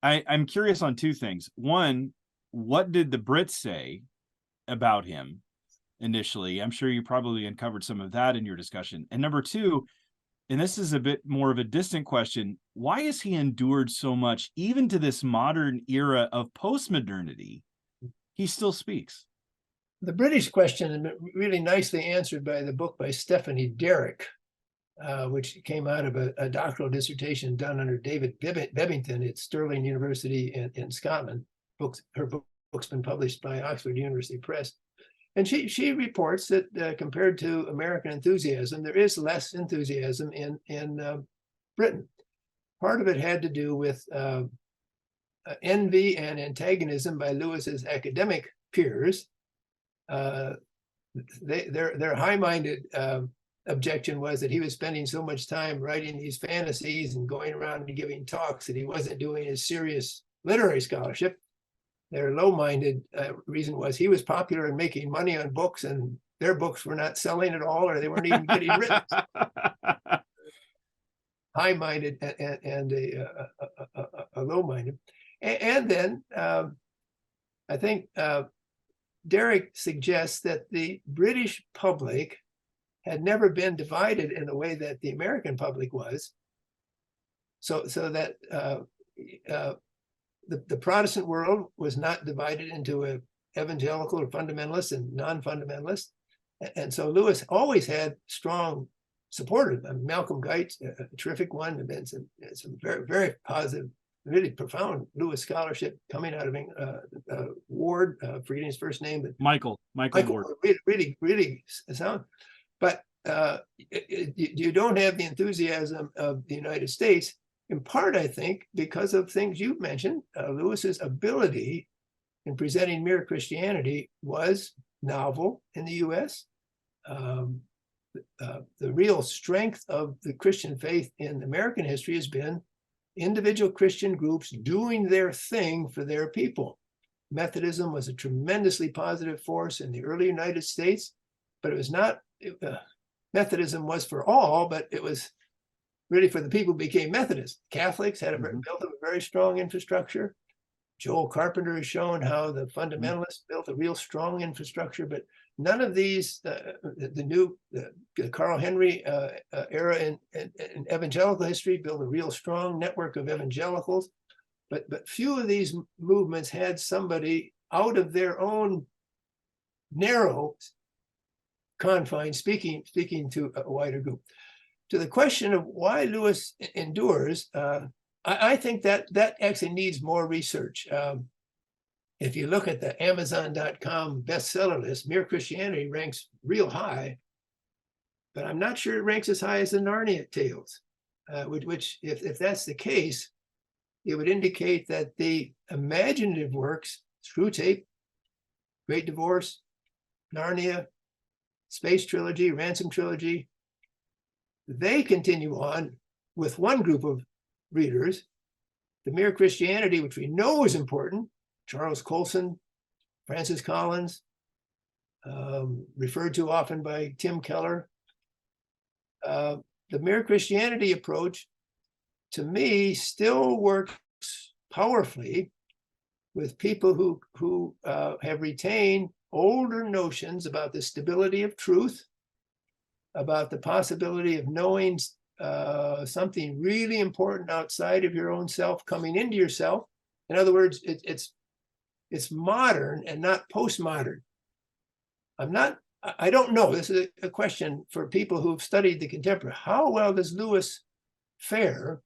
I'm curious on two things. One, what did the Brits say about him initially? I'm sure you probably uncovered some of that in your discussion. And number two, and this is a bit more of a distant question, why has he endured so much, even to this modern era of post-modernity? He still speaks. The British question is really nicely answered by the book by Stephanie Derrick, which came out of a doctoral dissertation done under David Bebbington at Stirling University in Scotland. Her book's been published by Oxford University Press. And she reports that compared to American enthusiasm, there is less enthusiasm in Britain. Part of it had to do with envy and antagonism by Lewis's academic peers. Their high-minded objection was that he was spending so much time writing these fantasies and going around and giving talks that he wasn't doing his serious literary scholarship. Their low-minded reason was he was popular and making money on books, and their books were not selling at all, or they weren't even getting written. High-minded and a low-minded. And then I think Derrick suggests that the British public had never been divided in the way that the American public was. So that the Protestant world was not divided into a evangelical or fundamentalist and non-fundamentalist. And so Lewis always had strong supporters. Malcolm Geitz, a terrific one, and then some very, very positive, really profound Lewis scholarship coming out of Ward, forgetting his first name, but Michael Ward. Really sound. But you don't have the enthusiasm of the United States, in part, I think, because of things you've mentioned. Lewis's ability in presenting mere Christianity was novel in the U.S. The real strength of the Christian faith in American history has been individual Christian groups doing their thing for their people. Methodism was a tremendously positive force in the early United States, but it was not, Methodism was for all, but it was really for the people who became Methodists. Catholics had built up a very strong infrastructure. Joel Carpenter has shown how the fundamentalists built a real strong infrastructure, but none of these, the new Carl Henry era in evangelical history built a real strong network of evangelicals. But few of these movements had somebody out of their own narrow confines speaking to a wider group. To the question of why Lewis endures, I think that actually needs more research. If you look at the Amazon.com bestseller list, Mere Christianity ranks real high, but I'm not sure it ranks as high as the Narnia tales, which if that's the case, it would indicate that the imaginative works, Screwtape, Great Divorce, Narnia, Space Trilogy, Ransom Trilogy, they continue on with one group of readers. The Mere Christianity, which we know is important, Charles Colson, Francis Collins, referred to often by Tim Keller. The Mere Christianity approach, to me, still works powerfully with people who have retained older notions about the stability of truth, about the possibility of knowing something really important outside of your own self coming into yourself. In other words, it's modern and not postmodern. I don't know. This is a question for people who've studied the contemporary. How well does Lewis fare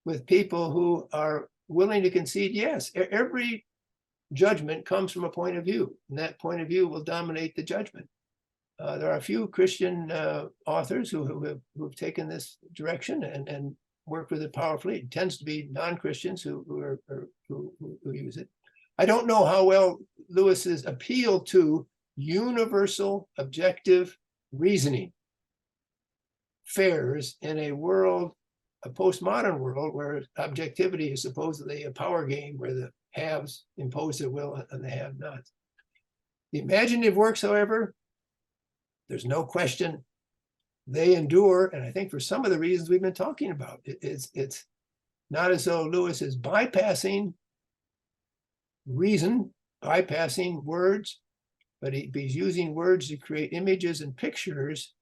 with people who are willing to concede, yes, every judgment comes from a point of view, and that point of view will dominate the judgment. There are a few Christian authors who've taken this direction and work with it powerfully. It tends to be non-Christians who use it. I don't know how well Lewis's appeal to universal objective reasoning fares in a world, a postmodern world, where objectivity is supposedly a power game where the haves impose their will on the have-nots. The imaginative works, however, there's no question they endure, and I think for some of the reasons we've been talking about. It's not as though Lewis is bypassing reason, bypassing words, but he's using words to create images and pictures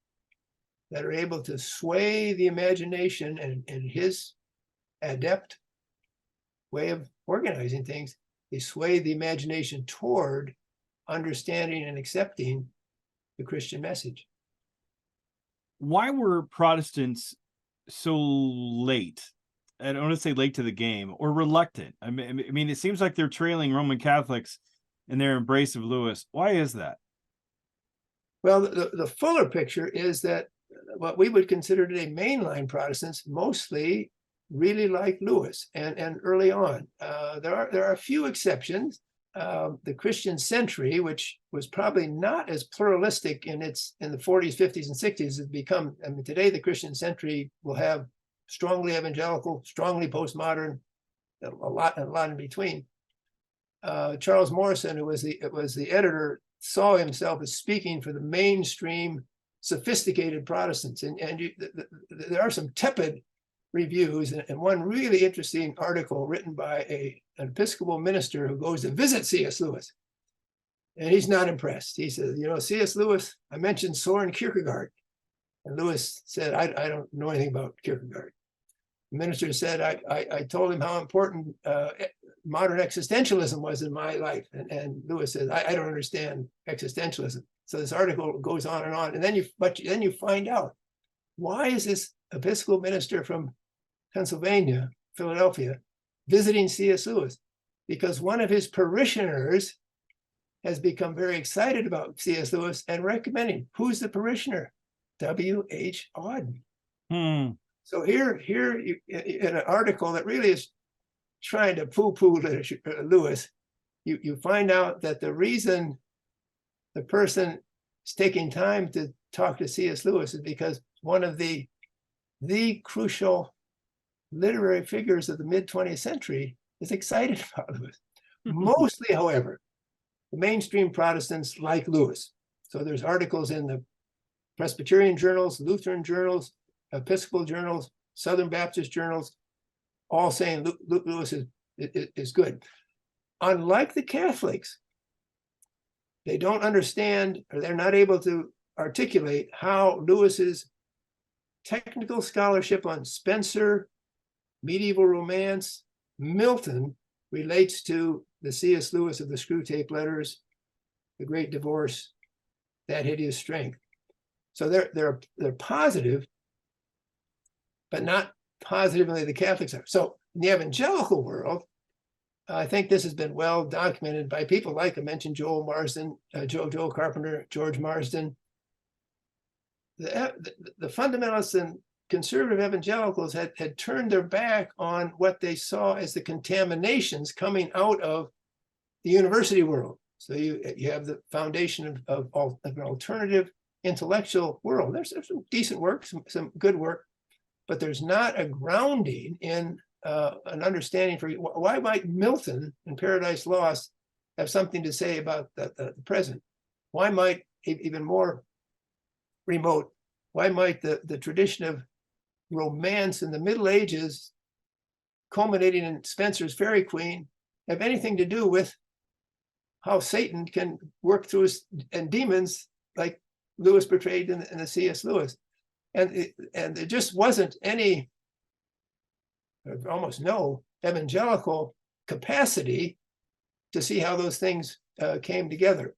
that are able to sway the imagination, and in his adept way of organizing things, they sway the imagination toward understanding and accepting the Christian message. Why were Protestants so late? I don't want to say late to the game, or reluctant. I mean, it seems like they're trailing Roman Catholics in their embrace of Lewis. Why is that? Well, the fuller picture is that what we would consider today mainline Protestants mostly really like Lewis, and early on. There are a few exceptions. The Christian Century, which was probably not as pluralistic in the 40s, 50s, and 60s, has become. I mean, today the Christian Century will have strongly evangelical, strongly postmodern, a lot in between. Charles Morrison, who was the editor, saw himself as speaking for the mainstream, sophisticated Protestants, and there are some tepid reviews, and one really interesting article written by an Episcopal minister who goes to visit C.S. Lewis, and he's not impressed. He says, C.S. Lewis, I mentioned Soren Kierkegaard, and Lewis said, I don't know anything about Kierkegaard. The minister said, I told him how important modern existentialism was in my life, and Lewis says, I don't understand existentialism. So this article goes on, and then you find out, why is this Episcopal minister from Pennsylvania, Philadelphia, visiting C.S. Lewis? Because one of his parishioners has become very excited about C.S. Lewis and recommending. Who's the parishioner? W.H. Auden. So here in an article that really is trying to poo-poo Lewis, you find out that the reason the person is taking time to talk to C.S. Lewis is because one of the crucial literary figures of the mid-20th century is excited about Lewis. Mostly, however, the mainstream Protestants like Lewis. So there's articles in the Presbyterian journals, Lutheran journals, Episcopal journals, Southern Baptist journals, all saying Lewis is good. unlike the Catholics, they don't understand, or they're not able to articulate how Lewis's technical scholarship on Spencer, medieval romance, Milton relates to the C.S. Lewis of the Screwtape Letters, The Great Divorce, That Hideous Strength. So they're positive, but not positively the Catholics are. So in the evangelical world, I think this has been well documented by people like I mentioned, Joel Marsden, Joel Carpenter, George Marsden. The fundamentalists and conservative evangelicals had turned their back on what they saw as the contaminations coming out of the university world. So you have the foundation of an alternative intellectual world. There's some decent work, some good work, but there's not a grounding in an understanding for why might Milton in Paradise Lost have something to say about the present? Why might, even more remote, why might the tradition of romance in the Middle Ages, culminating in Spencer's Fairy Queen, have anything to do with how Satan can work through and demons like Lewis portrayed in the C.S. Lewis? And there just wasn't any, almost no, evangelical capacity to see how those things came together.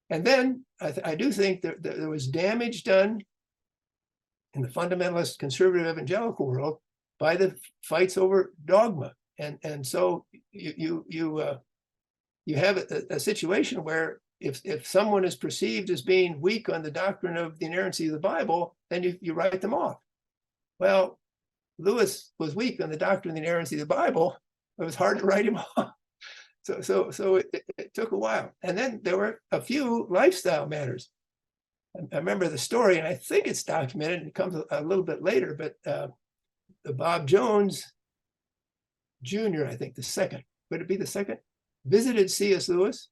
And then I do think that there was damage done in the fundamentalist conservative evangelical world by the fights over dogma. And so you have a situation where if someone is perceived as being weak on the doctrine of the inerrancy of the Bible, then you write them off. Well, Lewis was weak on the doctrine of the inerrancy of the Bible. It was hard to write him off. So it took a while. And then there were a few lifestyle matters. I remember the story, and I think it's documented, and it comes a little bit later, but the Bob Jones Jr., I think the second, would it be the second, visited C.S. Lewis.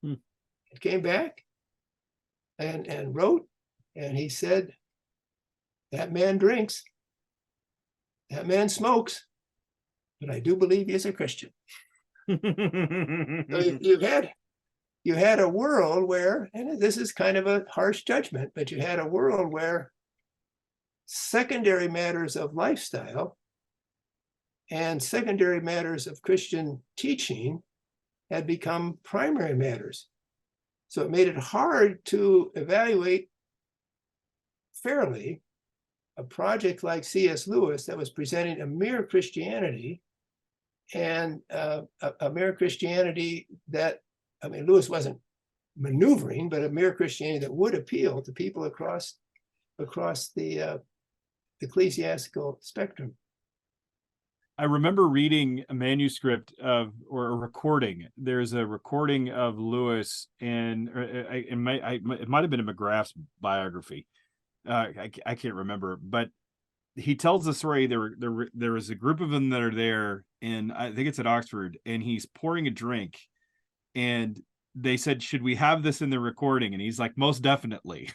It came back and wrote, and he said, that man drinks, that man smokes, but I do believe he is a Christian. So you had a world where, and this is kind of a harsh judgment, but you had a world where secondary matters of lifestyle and secondary matters of Christian teaching had become primary matters. So it made it hard to evaluate fairly a project like C.S. Lewis that was presenting a mere Christianity, and a mere Christianity that, I mean, Lewis wasn't maneuvering, but a mere Christianity that would appeal to people across the ecclesiastical spectrum. I remember reading a manuscript or a recording. There's a recording of Lewis, and it might have been in McGrath's biography. I can't remember, but he tells the story. There was a group of them that are there, and I think it's at Oxford, and he's pouring a drink, and they said, "Should we have this in the recording?" And he's like, "Most definitely."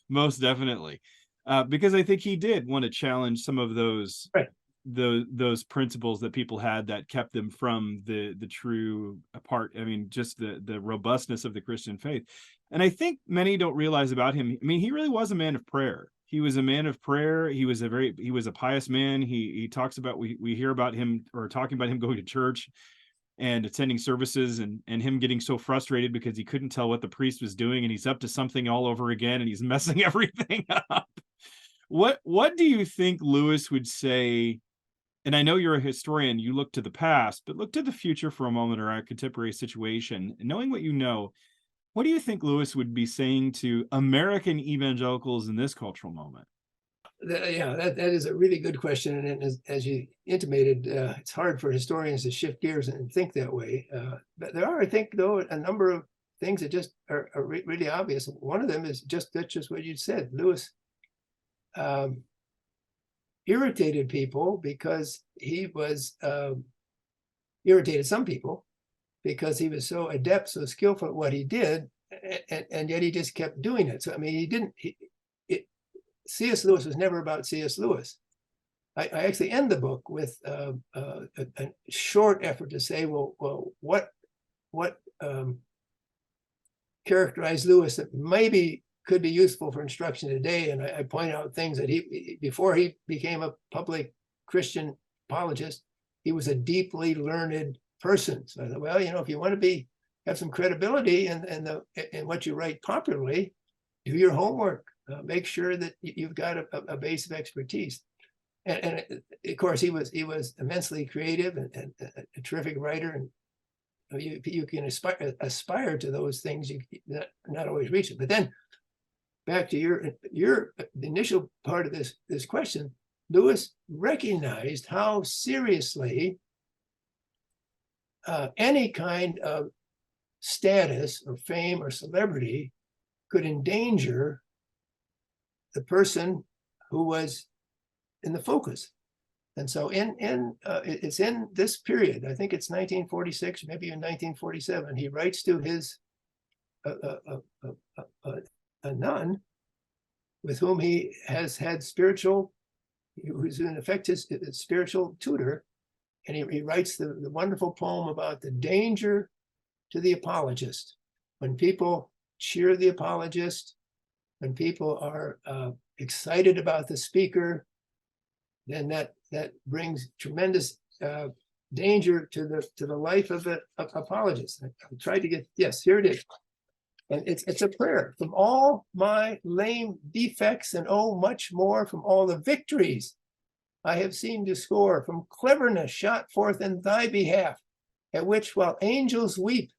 Most definitely. Because I think he did want to challenge some of those, right, those principles that people had that kept them from the true part. I mean, just the robustness of the Christian faith. And I think many don't realize about him. I mean, he really was a man of prayer. He was a man of prayer. He was a pious man. He talks about, we hear about him, or talking about him going to church and attending services, and him getting so frustrated because he couldn't tell what the priest was doing, and he's up to something all over again, and he's messing everything up. What do you think Lewis would say? And I know you're a historian, you look to the past, but look to the future for a moment, or our contemporary situation. And knowing what you know, what do you think Lewis would be saying to American evangelicals in this cultural moment? That is a really good question. And as you intimated, it's hard for historians to shift gears and think that way. But there are, I think, though, a number of things that just are really obvious. One of them is just what you said. Lewis irritated people because he was irritated some people because he was so adept, so skillful at what he did, and yet he just kept doing it. So I mean, C.S. Lewis was never about C.S. Lewis. I actually end the book with a short effort to say, well, what characterized Lewis that maybe could be useful for instruction today. And I point out things that before he became a public Christian apologist, he was a deeply learned person. So I thought, well, if you want to have some credibility in what you write popularly, do your homework. Make sure that you've got a base of expertise. And of course, he was immensely creative and a terrific writer. And you can aspire to those things. You not always reach it. But then back to your initial part of this question, Lewis recognized how seriously any kind of status or fame or celebrity could endanger the person who was in the focus. And so it's in this period, I think it's 1946, maybe in 1947, he writes to his a nun with whom he has had who's in effect his spiritual tutor. And he writes the wonderful poem about the danger to the apologist. When people cheer the apologist, when people are excited about the speaker, then that brings tremendous danger to the life of the apologist. I tried to get, yes, here it is. And it's a prayer. From all my lame defects and oh, much more from all the victories I have seen to score, from cleverness shot forth in thy behalf, at which while angels weep,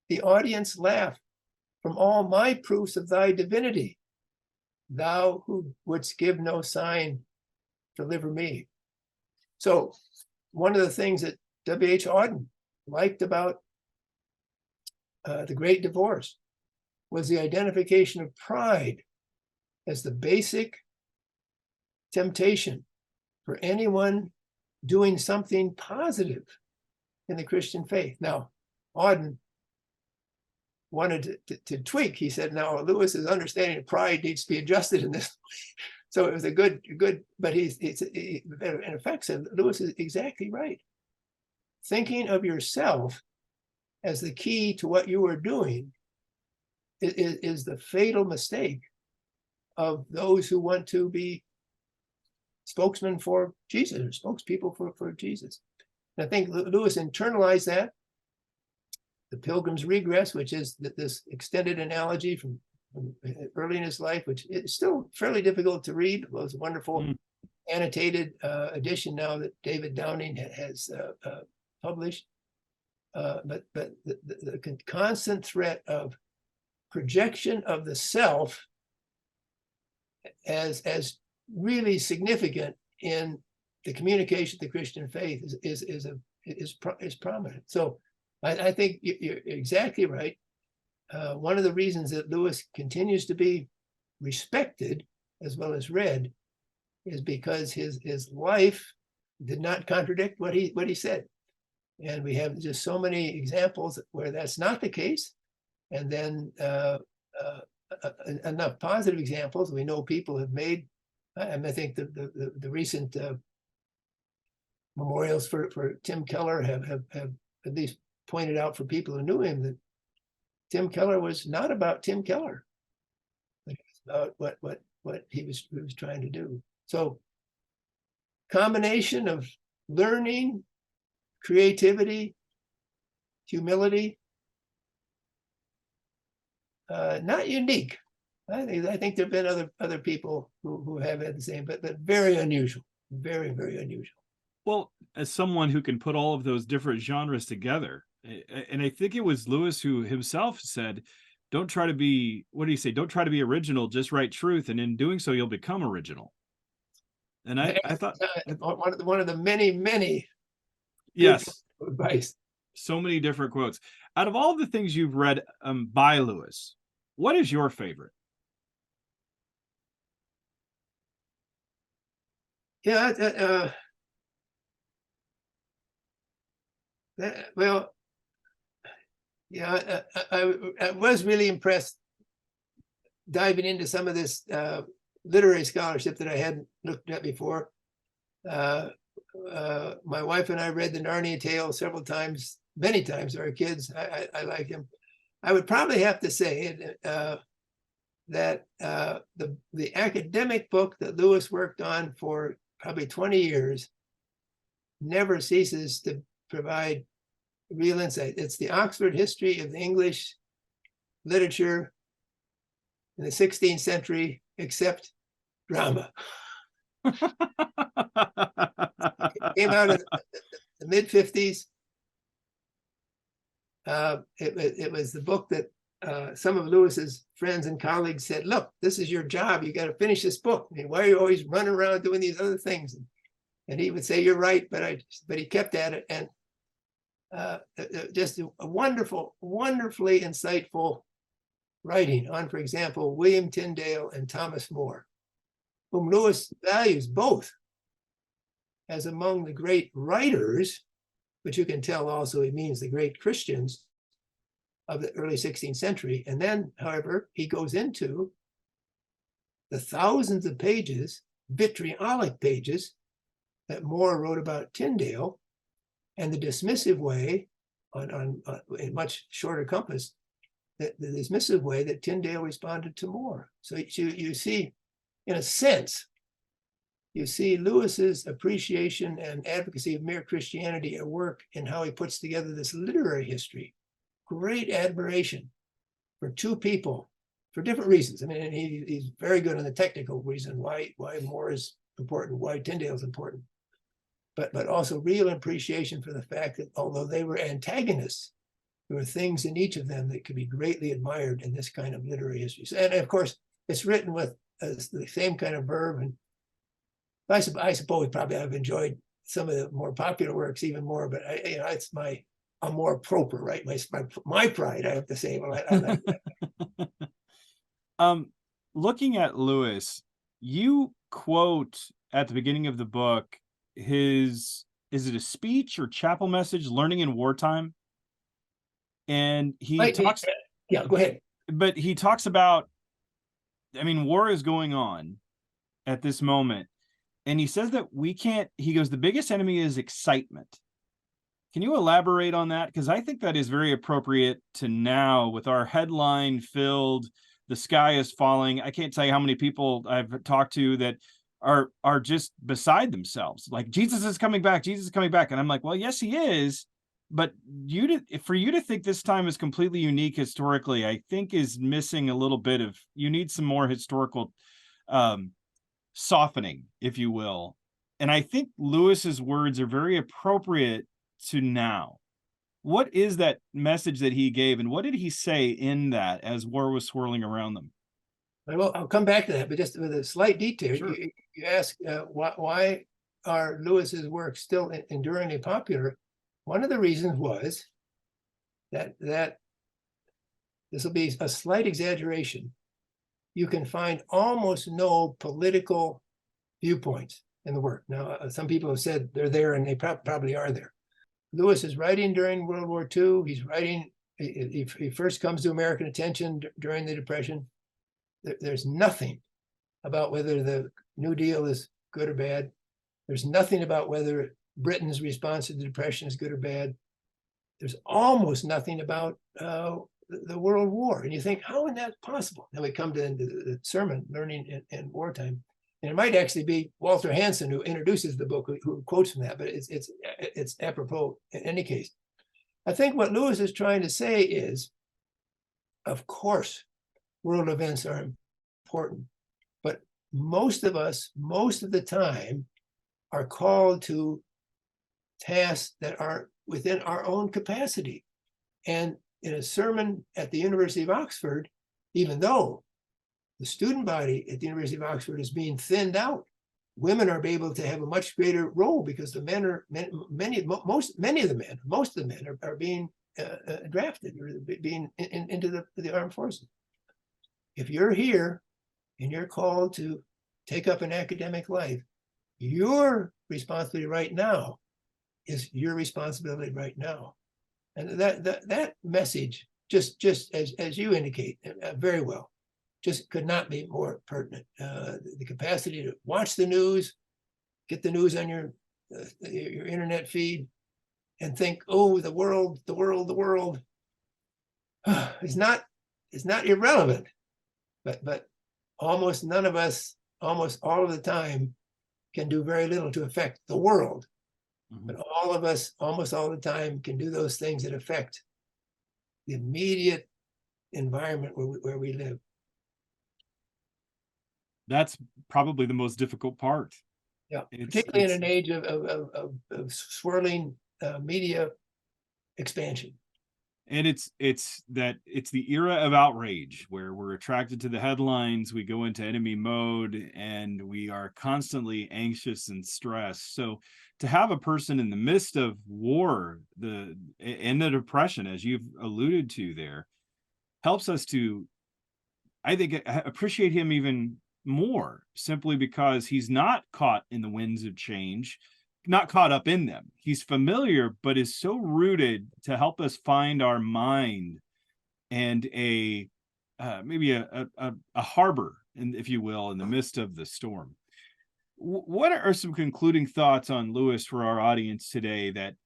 the audience laugh, from all my proofs of thy divinity, thou who wouldst give no sign, deliver me. So one of the things that W.H. Auden liked about The Great Divorce was the identification of pride as the basic temptation for anyone doing something positive in the Christian faith. Now, Auden wanted to tweak. He said, now Lewis's understanding of pride needs to be adjusted in this. So it was a good, but he in effect said, Lewis is exactly right. Thinking of yourself as the key to what you are doing is the fatal mistake of those who want to be spokesmen for Jesus, or spokespeople for Jesus. And I think Lewis internalized that. The Pilgrim's Regress, which is this extended analogy from early in his life, which is still fairly difficult to read. It was a wonderful annotated edition now that David Downing has published. But the constant threat of projection of the self as really significant in the communication of the Christian faith is prominent. So I think you're exactly right. One of the reasons that Lewis continues to be respected as well as read is because his life did not contradict what he said. And we have just so many examples where that's not the case. And then enough positive examples we know people have made. I think the recent memorials for Tim Keller have at least pointed out for people who knew him that Tim Keller was not about Tim Keller, but it was about what he was trying to do. So combination of learning, creativity, humility, not unique. I think there have been other people who have had the same, but very unusual, very, very unusual. Well, as someone who can put all of those different genres together, and I think it was Lewis who himself said, don't try to be, what do you say? Don't try to be original, just write truth. And in doing so, you'll become original. And I thought one of the many yes, advice. So many different quotes. Out of all the things you've read by Lewis, what is your favorite? Yeah, well, yeah, I was really impressed diving into some of this literary scholarship that I hadn't looked at before. My wife and I read the Narnia tale several times, many times. Our kids, I like him. I would probably have to say that the academic book that Lewis worked on for probably 20 years never ceases to provide real insight. It's the Oxford History of the English Literature in the 16th century, except drama. It came out in the mid-50s. It was the book that some of Lewis's friends and colleagues said, look, this is your job. You got to finish this book. I mean, why are you always running around doing these other things? And he would say, you're right, but he kept at it. And just a wonderfully insightful writing on, for example, William Tyndale and Thomas More, whom Lewis values both as among the great writers, but you can tell also he means the great Christians of the early 16th century. And then, however, he goes into the thousands of pages, vitriolic pages, that More wrote about Tyndale, and the dismissive way, on a much shorter compass, the dismissive way that Tyndale responded to More. So you see, in a sense, you see Lewis's appreciation and advocacy of mere Christianity at work in how he puts together this literary history. Great admiration for two people for different reasons. I mean, he's very good on the technical reason why More is important, why Tyndale is important, but also real appreciation for the fact that although they were antagonists, there were things in each of them that could be greatly admired in this kind of literary history. And of course, it's written with the same kind of verb. And I suppose probably I've enjoyed some of the more popular works even more, but I'm more proper, right? My pride, I have to say. Well, I like that. Looking at Lewis, you quote at the beginning of the book is it a speech or chapel message, Learning in Wartime? And he talks. Yeah, go ahead. But he talks about, I mean, war is going on at this moment. And he says that he goes, the biggest enemy is excitement. Can you elaborate on that? Because I think that is very appropriate to now with our headline filled, the sky is falling. I can't tell you how many people I've talked to that are just beside themselves. Like, Jesus is coming back. Jesus is coming back. And I'm like, well, yes, he is. But for you to think this time is completely unique historically, I think is missing a little bit of, you need some more historical softening, if you will. And I think Lewis's words are very appropriate to now. What is that message that he gave, and what did he say in that as war was swirling around them? Well, I'll come back to that, but just with a slight detail. Sure. You ask why are Lewis's works still enduringly popular? One of the reasons was that this will be a slight exaggeration. You can find almost no political viewpoints in the work. Now, some people have said they're there, and they probably are there. Lewis is writing during World War II. He's writing, he first comes to American attention during the Depression. There's nothing about whether the New Deal is good or bad. There's nothing about whether Britain's response to the Depression is good or bad. There's almost nothing about the World War. And you think, how is that possible? Then we come to the sermon, Learning in Wartime. And it might actually be Walter Hansen who introduces the book, who quotes from that, but it's apropos in any case. I think what Lewis is trying to say is, of course, world events are important, but most of us, most of the time, are called to tasks that are within our own capacity. And in a sermon at the University of Oxford, even though the student body at the University of Oxford is being thinned out, women are able to have a much greater role because the men are, most of the men are being drafted or being into the armed forces. If you're here and you're called to take up an academic life, your responsibility right now is your responsibility right now. And that message, just as you indicate very well, just could not be more pertinent. The capacity to watch the news, get the news on your internet feed and think, oh, the world is not irrelevant, but almost none of us, almost all of the time, can do very little to affect the world. Mhm. But all of us, almost all the time, can do those things that affect the immediate environment where we live. That's probably the most difficult part. Yeah, It's particularly in an age of swirling media expansion. and it's the era of outrage where we're attracted to the headlines, we go into enemy mode, and we are constantly anxious and stressed. So to have a person in the midst of war, and the depression, as you've alluded to there, helps us to, I think, appreciate him even more, simply because he's not caught in the winds of change, not caught up in them. He's familiar, but is so rooted to help us find our mind and maybe a harbor, if you will, in the midst of the storm. What are some concluding thoughts on Lewis for our audience today, that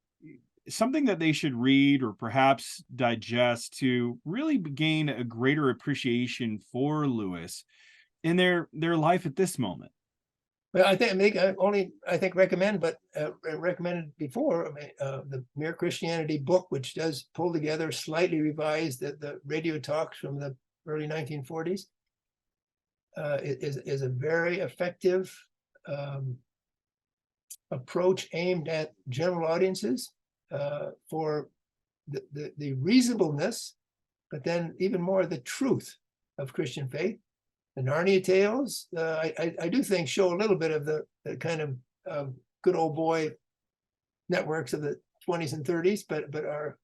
something that they should read or perhaps digest to really gain a greater appreciation for Lewis in their life at this moment? Well, I think recommend, but recommended before. I mean, the Mere Christianity book, which does pull together, slightly revised the radio talks from the early 1940s, is a very effective approach aimed at general audiences for the reasonableness, but then even more the truth of Christian faith. The Narnia tales, I do think, show a little bit of the kind of good old boy networks of the 20s and 30s, but are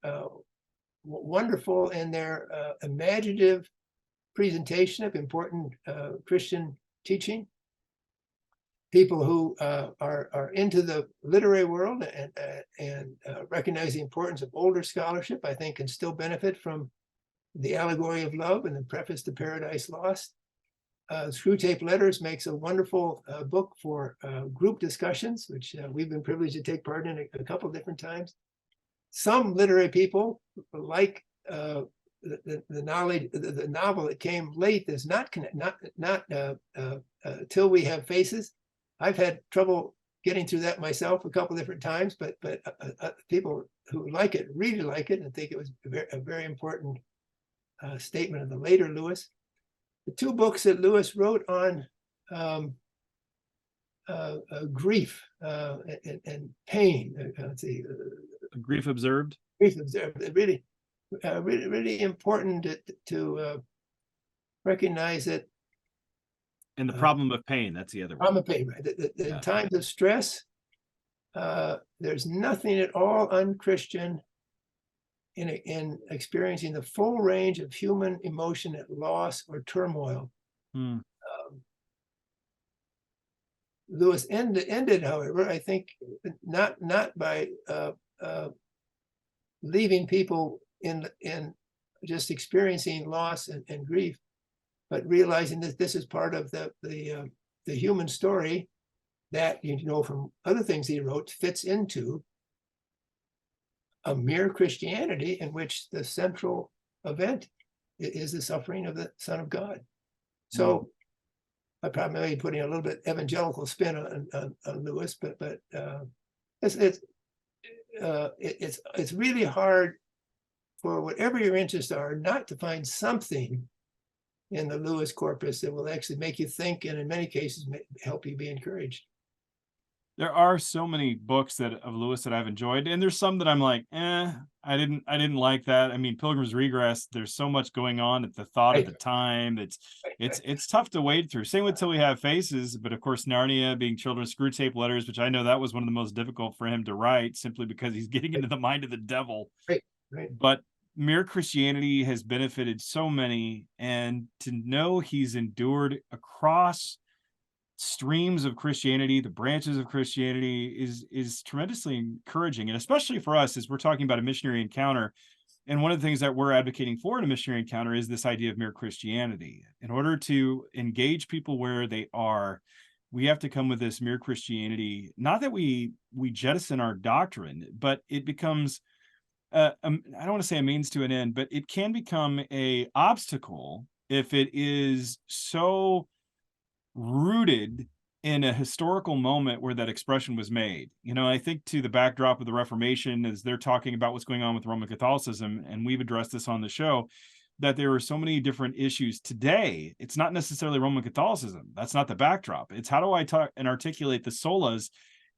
wonderful in their imaginative presentation of important Christian teaching. People who are into the literary world and recognize the importance of older scholarship, I think, can still benefit from The Allegory of Love and the preface to Paradise Lost. Screwtape Letters makes a wonderful book for group discussions, which we've been privileged to take part in a couple different times. Some literary people like the novel that came late. There's not Till We Have Faces. I've had trouble getting through that myself a couple different times, but people who like it really like it and think it was a very important statement of the later Lewis. The two books that Lewis wrote on grief and pain. Let's see, Grief Observed. Grief Observed. Really important to recognize that. And the problem of pain. That's the other one. Problem of pain, right? In times of stress, there's nothing at all unchristian in experiencing the full range of human emotion at loss or turmoil. Lewis ended, however, I think, not by leaving people in just experiencing loss and grief, but realizing that this is part of the human story that, from other things he wrote, fits into a mere Christianity in which the central event is the suffering of the Son of God. So I probably may be putting a little bit evangelical spin on Lewis, but it's really hard, for whatever your interests are, not to find something in the Lewis corpus that will actually make you think, and in many cases help you be encouraged. There are so many books of Lewis that I've enjoyed, and there's some that I'm like, I didn't like that. I mean, Pilgrim's Regress, there's so much going on at the thought at the time. It's tough to wade through. Same with Till We Have Faces, but of course Narnia being children's, Screwtape Letters, which I know that was one of the most difficult for him to write, simply because he's getting into the mind of the devil. Right. But Mere Christianity has benefited so many, and to know he's endured across streams of Christianity, the branches of Christianity, is tremendously encouraging, and especially for us as we're talking about a missionary encounter. And one of the things that we're advocating for in a missionary encounter is this idea of mere Christianity. In order to engage people where they are, we have to come with this mere Christianity. Not that we jettison our doctrine, but it becomes I don't want to say a means to an end, but it can become a obstacle if it is so rooted in a historical moment where that expression was made. You know, I think to the backdrop of the Reformation, as they're talking about what's going on with Roman Catholicism, and we've addressed this on the show, that there are so many different issues today. It's not necessarily Roman Catholicism. That's not the backdrop. It's how do I talk and articulate the solas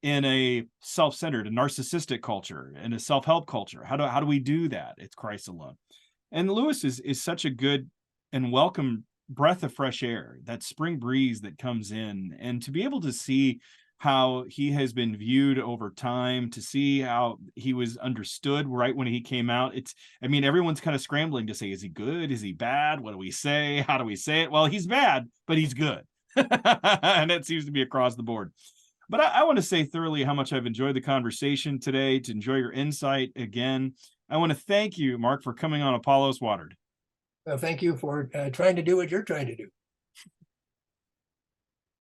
in a self-centered, a narcissistic culture, in a self-help culture? How do we do that? It's Christ alone. And Lewis is such a good and welcome breath of fresh air, that spring breeze that comes in, and to be able to see how he has been viewed over time, to see how he was understood right when he came out. I mean, everyone's kind of scrambling to say, is he good? Is he bad? What do we say? How do we say it? Well, he's bad, but he's good. And it seems to be across the board. But I want to say thoroughly how much I've enjoyed the conversation today, to enjoy your insight again. I want to thank you, Mark, for coming on Apollos Watered. Well, thank you for trying to do what you're trying to do.